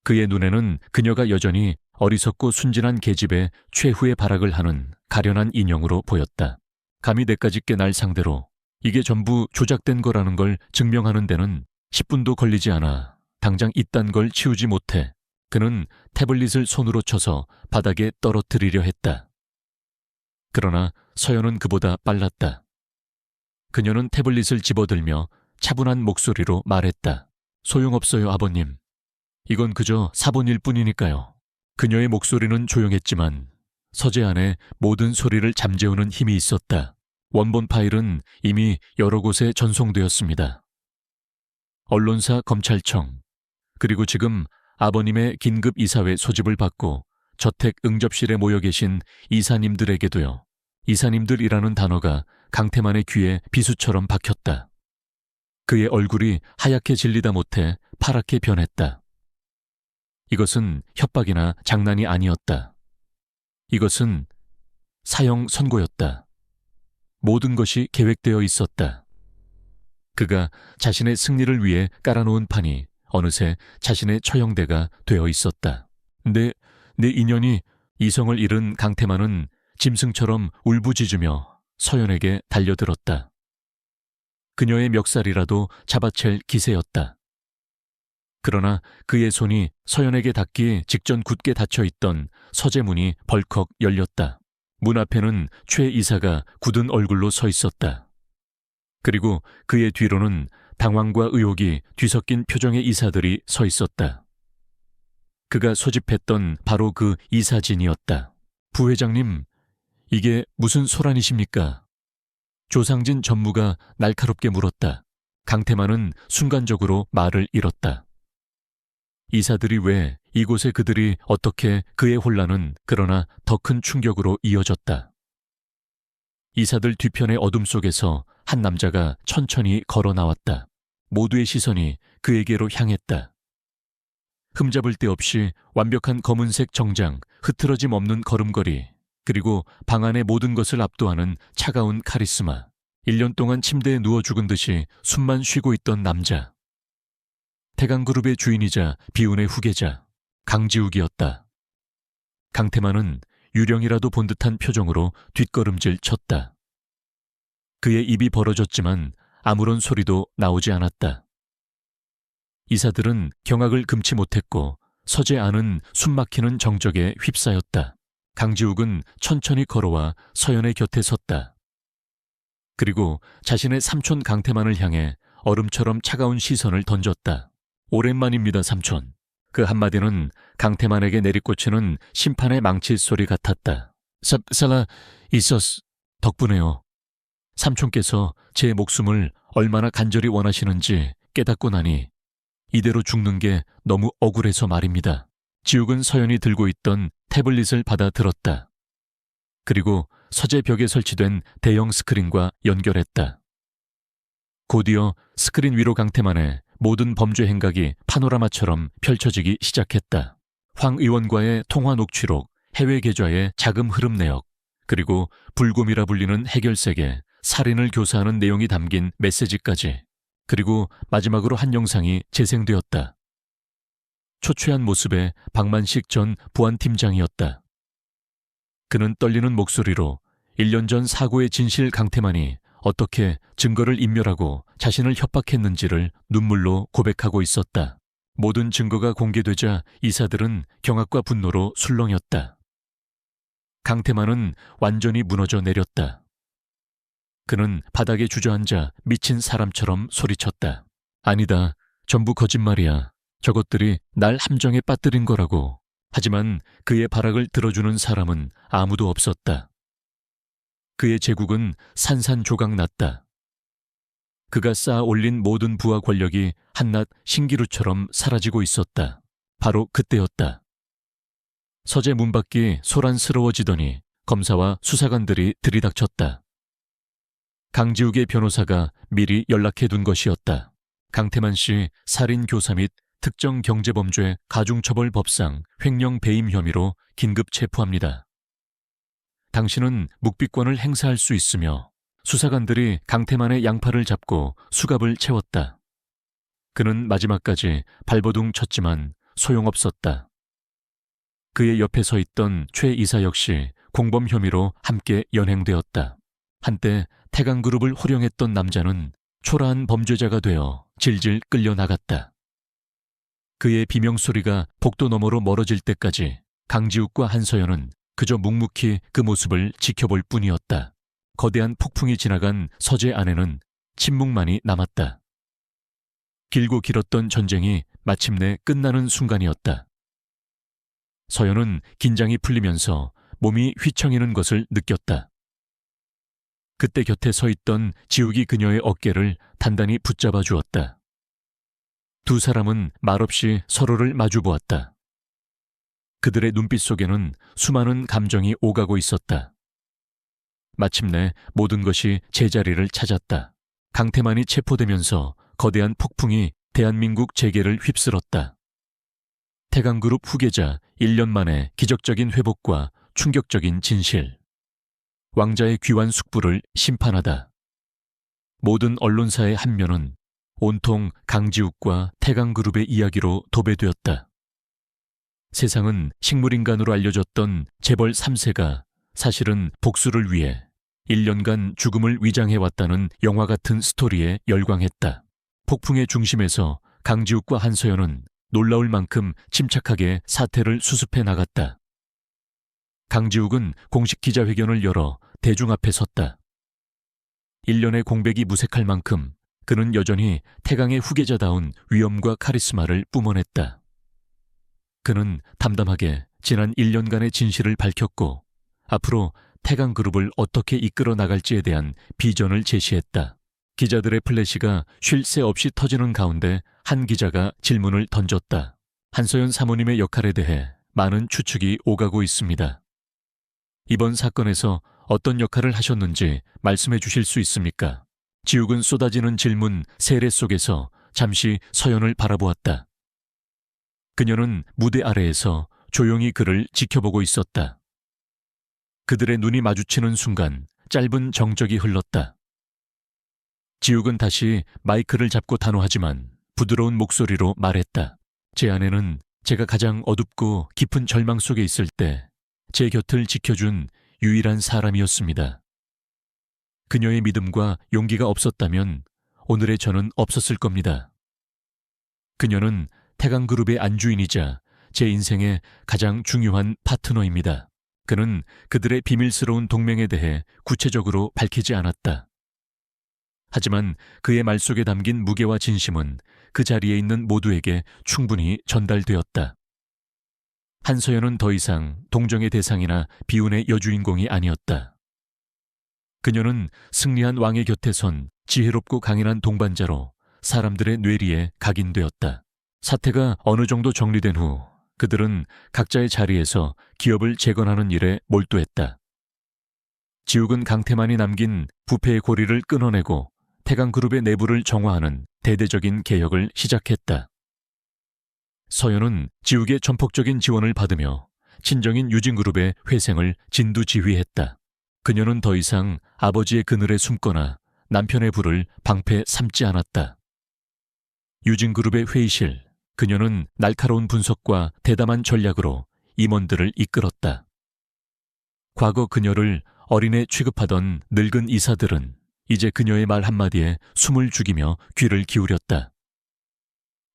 그의 눈에는 그녀가 여전히 어리석고 순진한 계집의 최후의 발악을 하는 가련한 인형으로 보였다. 감히 내까짓게 날 상대로 이게 전부 조작된 거라는 걸 증명하는 데는 10분도 걸리지 않아. 당장 이딴 걸 치우지 못해. 그는 태블릿을 손으로 쳐서 바닥에 떨어뜨리려 했다. 그러나 서연은 그보다 빨랐다. 그녀는 태블릿을 집어들며 차분한 목소리로 말했다. 소용없어요, 아버님. 이건 그저 사본일 뿐이니까요. 그녀의 목소리는 조용했지만 서재 안에 모든 소리를 잠재우는 힘이 있었다. 원본 파일은 이미 여러 곳에 전송되었습니다. 언론사, 검찰청, 그리고 지금 아버님의 긴급 이사회 소집을 받고 저택 응접실에 모여 계신 이사님들에게도요. 이사님들이라는 단어가 강태만의 귀에 비수처럼 박혔다. 그의 얼굴이 하얗게 질리다 못해 파랗게 변했다. 이것은 협박이나 장난이 아니었다. 이것은 사형 선고였다. 모든 것이 계획되어 있었다. 그가 자신의 승리를 위해 깔아놓은 판이 어느새 자신의 처형대가 되어 있었다. 내 인연이. 이성을 잃은 강태만은 짐승처럼 울부짖으며 서연에게 달려들었다. 그녀의 멱살이라도 잡아챌 기세였다. 그러나 그의 손이 서연에게 닿기 직전 굳게 닫혀있던 서재 문이 벌컥 열렸다. 문 앞에는 최 이사가 굳은 얼굴로 서 있었다. 그리고 그의 뒤로는 당황과 의혹이 뒤섞인 표정의 이사들이 서 있었다. 그가 소집했던 바로 그 이사진이었다. 부회장님, 이게 무슨 소란이십니까? 조상진 전무가 날카롭게 물었다. 강태만은 순간적으로 말을 잃었다. 이사들이 왜, 이곳에 그들이 어떻게, 그의 혼란은 그러나 더 큰 충격으로 이어졌다. 이사들 뒤편의 어둠 속에서 한 남자가 천천히 걸어 나왔다. 모두의 시선이 그에게로 향했다. 흠잡을 데 없이 완벽한 검은색 정장, 흐트러짐 없는 걸음걸이, 그리고 방 안의 모든 것을 압도하는 차가운 카리스마. 1년 동안 침대에 누워 죽은 듯이 숨만 쉬고 있던 남자. 태강그룹의 주인이자 비운의 후계자, 강지욱이었다. 강태만은 유령이라도 본 듯한 표정으로 뒷걸음질 쳤다. 그의 입이 벌어졌지만 아무런 소리도 나오지 않았다. 이사들은 경악을 금치 못했고 서재 안은 숨막히는 정적에 휩싸였다. 강지욱은 천천히 걸어와 서연의 곁에 섰다. 그리고 자신의 삼촌 강태만을 향해 얼음처럼 차가운 시선을 던졌다. 오랜만입니다, 삼촌. 그 한마디는 강태만에게 내리꽂히는 심판의 망치 소리 같았다. 살아 있었 덕분에요. 삼촌께서 제 목숨을 얼마나 간절히 원하시는지 깨닫고 나니 이대로 죽는 게 너무 억울해서 말입니다. 지욱은 서연이 들고 있던 태블릿을 받아 들었다. 그리고 서재 벽에 설치된 대형 스크린과 연결했다. 곧이어 스크린 위로 강태만의 모든 범죄 행각이 파노라마처럼 펼쳐지기 시작했다. 황 의원과의 통화 녹취록, 해외 계좌의 자금 흐름 내역, 그리고 불곰이라 불리는 해결색에 살인을 교사하는 내용이 담긴 메시지까지, 그리고 마지막으로 한 영상이 재생되었다. 초췌한 모습의 박만식 전 보안팀장이었다. 그는 떨리는 목소리로 1년 전 사고의 진실 강태만이 어떻게 증거를 인멸하고 자신을 협박했는지를 눈물로 고백하고 있었다. 모든 증거가 공개되자 이사들은 경악과 분노로 술렁였다. 강태만은 완전히 무너져 내렸다. 그는 바닥에 주저앉아 미친 사람처럼 소리쳤다. 아니다. 전부 거짓말이야. 저것들이 날 함정에 빠뜨린 거라고. 하지만 그의 발악을 들어주는 사람은 아무도 없었다. 그의 제국은 산산조각 났다. 그가 쌓아 올린 모든 부와 권력이 한낱 신기루처럼 사라지고 있었다. 바로 그때였다. 서재 문 밖이 소란스러워지더니 검사와 수사관들이 들이닥쳤다. 강지욱의 변호사가 미리 연락해둔 것이었다. 강태만 씨 살인 교사 및 특정 경제범죄 가중처벌법상 횡령 배임 혐의로 긴급 체포합니다. 당신은 묵비권을 행사할 수 있으며 수사관들이 강태만의 양팔을 잡고 수갑을 채웠다. 그는 마지막까지 발버둥 쳤지만 소용없었다. 그의 옆에 서 있던 최 이사 역시 공범 혐의로 함께 연행되었다. 한때 태강그룹을 호령했던 남자는 초라한 범죄자가 되어 질질 끌려나갔다. 그의 비명소리가 복도 너머로 멀어질 때까지 강지욱과 한서연은 그저 묵묵히 그 모습을 지켜볼 뿐이었다. 거대한 폭풍이 지나간 서재 안에는 침묵만이 남았다. 길고 길었던 전쟁이 마침내 끝나는 순간이었다. 서연은 긴장이 풀리면서 몸이 휘청이는 것을 느꼈다. 그때 곁에 서 있던 지욱이 그녀의 어깨를 단단히 붙잡아 주었다. 두 사람은 말없이 서로를 마주보았다. 그들의 눈빛 속에는 수많은 감정이 오가고 있었다. 마침내 모든 것이 제자리를 찾았다. 강태만이 체포되면서 거대한 폭풍이 대한민국 재계를 휩쓸었다. 태강그룹 후계자 1년 만에 기적적인 회복과 충격적인 진실. 왕자의 귀환 숙부를 심판하다. 모든 언론사의 한 면은 온통 강지욱과 태강그룹의 이야기로 도배되었다. 세상은 식물인간으로 알려졌던 재벌 3세가 사실은 복수를 위해 1년간 죽음을 위장해왔다는 영화 같은 스토리에 열광했다. 폭풍의 중심에서 강지욱과 한서연은 놀라울 만큼 침착하게 사태를 수습해 나갔다. 강지욱은 공식 기자회견을 열어 대중 앞에 섰다. 1년의 공백이 무색할 만큼 그는 여전히 태강의 후계자다운 위엄과 카리스마를 뿜어냈다. 그는 담담하게 지난 1년간의 진실을 밝혔고 앞으로 태강그룹을 어떻게 이끌어 나갈지에 대한 비전을 제시했다. 기자들의 플래시가 쉴 새 없이 터지는 가운데 한 기자가 질문을 던졌다. 한서연 사모님의 역할에 대해 많은 추측이 오가고 있습니다. 이번 사건에서 어떤 역할을 하셨는지 말씀해 주실 수 있습니까? 지욱은 쏟아지는 질문 세례 속에서 잠시 서연을 바라보았다. 그녀는 무대 아래에서 조용히 그를 지켜보고 있었다. 그들의 눈이 마주치는 순간 짧은 정적이 흘렀다. 지욱은 다시 마이크를 잡고 단호하지만 부드러운 목소리로 말했다. 제 아내는 제가 가장 어둡고 깊은 절망 속에 있을 때 제 곁을 지켜준 유일한 사람이었습니다. 그녀의 믿음과 용기가 없었다면 오늘의 저는 없었을 겁니다. 그녀는 태강그룹의 안주인이자 제 인생의 가장 중요한 파트너입니다. 그는 그들의 비밀스러운 동맹에 대해 구체적으로 밝히지 않았다. 하지만 그의 말 속에 담긴 무게와 진심은 그 자리에 있는 모두에게 충분히 전달되었다. 한서연은 더 이상 동정의 대상이나 비운의 여주인공이 아니었다. 그녀는 승리한 왕의 곁에 선 지혜롭고 강인한 동반자로 사람들의 뇌리에 각인되었다. 사태가 어느 정도 정리된 후 그들은 각자의 자리에서 기업을 재건하는 일에 몰두했다. 지욱은 강태만이 남긴 부패의 고리를 끊어내고 태강그룹의 내부를 정화하는 대대적인 개혁을 시작했다. 서연은 지욱의 전폭적인 지원을 받으며 친정인 유진그룹의 회생을 진두지휘했다. 그녀는 더 이상 아버지의 그늘에 숨거나 남편의 부를 방패 삼지 않았다. 유진그룹의 회의실, 그녀는 날카로운 분석과 대담한 전략으로 임원들을 이끌었다. 과거 그녀를 어린애 취급하던 늙은 이사들은 이제 그녀의 말 한마디에 숨을 죽이며 귀를 기울였다.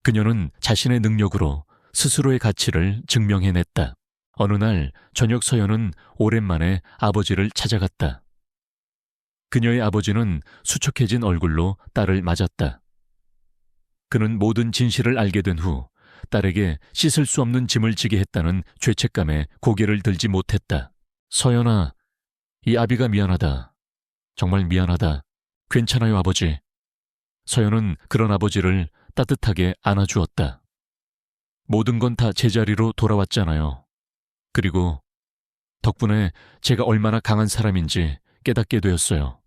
그녀는 자신의 능력으로 스스로의 가치를 증명해냈다. 어느 날 저녁 서연은 오랜만에 아버지를 찾아갔다. 그녀의 아버지는 수척해진 얼굴로 딸을 맞았다. 그는 모든 진실을 알게 된 후 딸에게 씻을 수 없는 짐을 지게 했다는 죄책감에 고개를 들지 못했다. 서연아, 이 아비가 미안하다. 정말 미안하다. 괜찮아요, 아버지. 서연은 그런 아버지를 따뜻하게 안아주었다. 모든 건 다 제자리로 돌아왔잖아요. 그리고 덕분에 제가 얼마나 강한 사람인지 깨닫게 되었어요.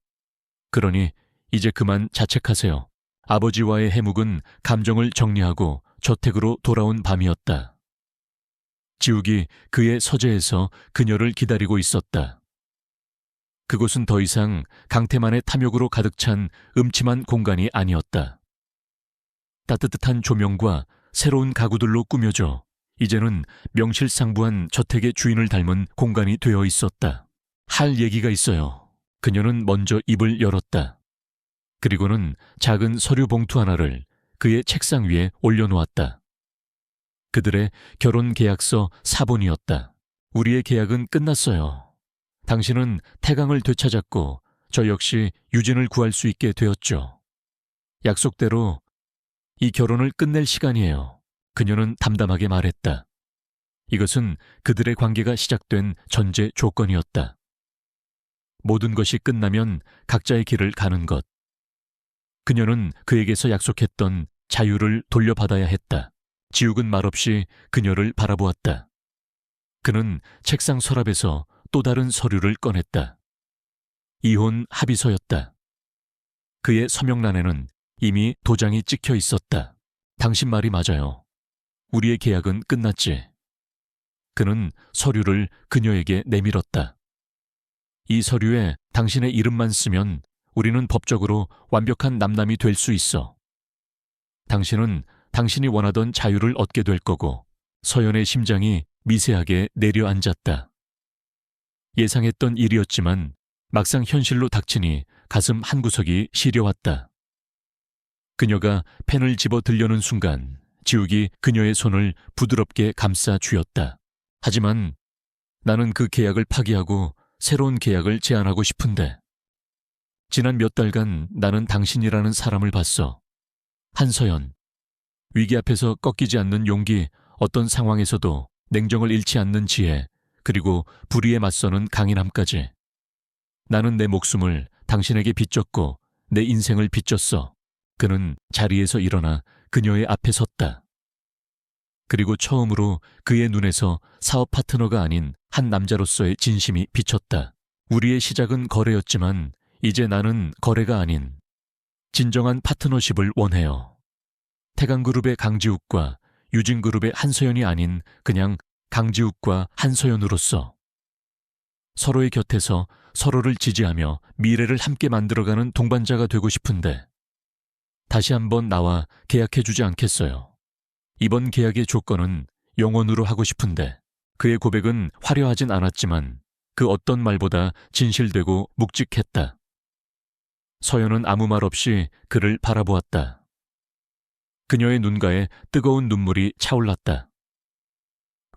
그러니 이제 그만 자책하세요. 아버지와의 해묵은 감정을 정리하고 저택으로 돌아온 밤이었다. 지욱이 그의 서재에서 그녀를 기다리고 있었다. 그곳은 더 이상 강태만의 탐욕으로 가득 찬 음침한 공간이 아니었다. 따뜻한 조명과 새로운 가구들로 꾸며져 이제는 명실상부한 저택의 주인을 닮은 공간이 되어 있었다. 할 얘기가 있어요. 그녀는 먼저 입을 열었다. 그리고는 작은 서류 봉투 하나를 그의 책상 위에 올려놓았다. 그들의 결혼 계약서 사본이었다. 우리의 계약은 끝났어요. 당신은 태강을 되찾았고 저 역시 유진을 구할 수 있게 되었죠. 약속대로 이 결혼을 끝낼 시간이에요. 그녀는 담담하게 말했다. 이것은 그들의 관계가 시작된 전제 조건이었다. 모든 것이 끝나면 각자의 길을 가는 것. 그녀는 그에게서 약속했던 자유를 돌려받아야 했다. 지욱은 말없이 그녀를 바라보았다. 그는 책상 서랍에서 또 다른 서류를 꺼냈다. 이혼 합의서였다. 그의 서명란에는 이미 도장이 찍혀 있었다. 당신 말이 맞아요. 우리의 계약은 끝났지. 그는 서류를 그녀에게 내밀었다. 이 서류에 당신의 이름만 쓰면 우리는 법적으로 완벽한 남남이 될 수 있어. 당신은 당신이 원하던 자유를 얻게 될 거고. 서연의 심장이 미세하게 내려앉았다. 예상했던 일이었지만 막상 현실로 닥치니 가슴 한구석이 시려왔다. 그녀가 펜을 집어 들려는 순간 지욱이 그녀의 손을 부드럽게 감싸 쥐었다. 하지만 나는 그 계약을 파기하고 새로운 계약을 제안하고 싶은데. 지난 몇 달간 나는 당신이라는 사람을 봤어. 한서연. 위기 앞에서 꺾이지 않는 용기, 어떤 상황에서도 냉정을 잃지 않는 지혜, 그리고 불의에 맞서는 강인함까지. 나는 내 목숨을 당신에게 빚졌고 내 인생을 빚졌어. 그는 자리에서 일어나 그녀의 앞에 섰다. 그리고 처음으로 그의 눈에서 사업 파트너가 아닌 한 남자로서의 진심이 비쳤다. 우리의 시작은 거래였지만 이제 나는 거래가 아닌 진정한 파트너십을 원해요. 태강그룹의 강지욱과 유진그룹의 한서연이 아닌 그냥 강지욱과 한서연으로서 서로의 곁에서 서로를 지지하며 미래를 함께 만들어가는 동반자가 되고 싶은데 다시 한번 나와 계약해주지 않겠어요. 이번 계약의 조건은 영원으로 하고 싶은데 그의 고백은 화려하진 않았지만 그 어떤 말보다 진실되고 묵직했다. 서연은 아무 말 없이 그를 바라보았다. 그녀의 눈가에 뜨거운 눈물이 차올랐다.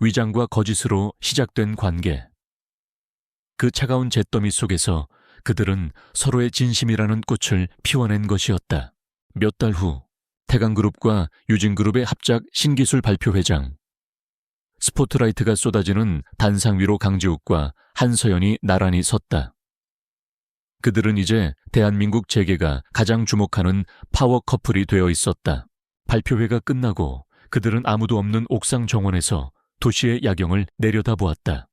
위장과 거짓으로 시작된 관계. 그 차가운 잿더미 속에서 그들은 서로의 진심이라는 꽃을 피워낸 것이었다. 몇 달 후 태강그룹과 유진그룹의 합작 신기술 발표회장. 스포트라이트가 쏟아지는 단상 위로 강지욱과 한서연이 나란히 섰다. 그들은 이제 대한민국 재계가 가장 주목하는 파워 커플이 되어 있었다. 발표회가 끝나고 그들은 아무도 없는 옥상 정원에서 도시의 야경을 내려다보았다.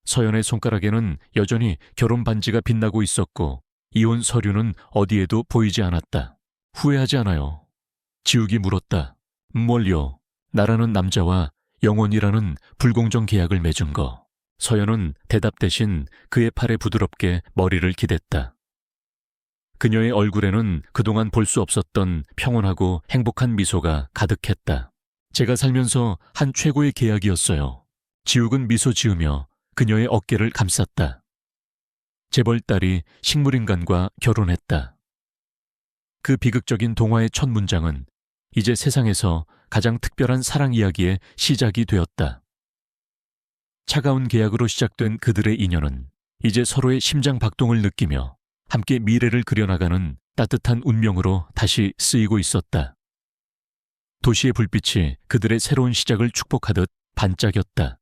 서연의 손가락에는 여전히 결혼 반지가 빛나고 있었고 이혼 서류는 어디에도 보이지 않았다. 후회하지 않아요. 지욱이 물었다. 뭘요? 나라는 남자와 영원이라는 불공정 계약을 맺은 거. 서연은 대답 대신 그의 팔에 부드럽게 머리를 기댔다. 그녀의 얼굴에는 그동안 볼 수 없었던 평온하고 행복한 미소가 가득했다. 제가 살면서 한 최고의 계약이었어요. 지욱은 미소 지으며 그녀의 어깨를 감쌌다. 재벌딸이 식물인간과 결혼했다. 그 비극적인 동화의 첫 문장은 이제 세상에서 가장 특별한 사랑 이야기의 시작이 되었다. 차가운 계약으로 시작된 그들의 인연은 이제 서로의 심장 박동을 느끼며 함께 미래를 그려나가는 따뜻한 운명으로 다시 쓰이고 있었다. 도시의 불빛이 그들의 새로운 시작을 축복하듯 반짝였다.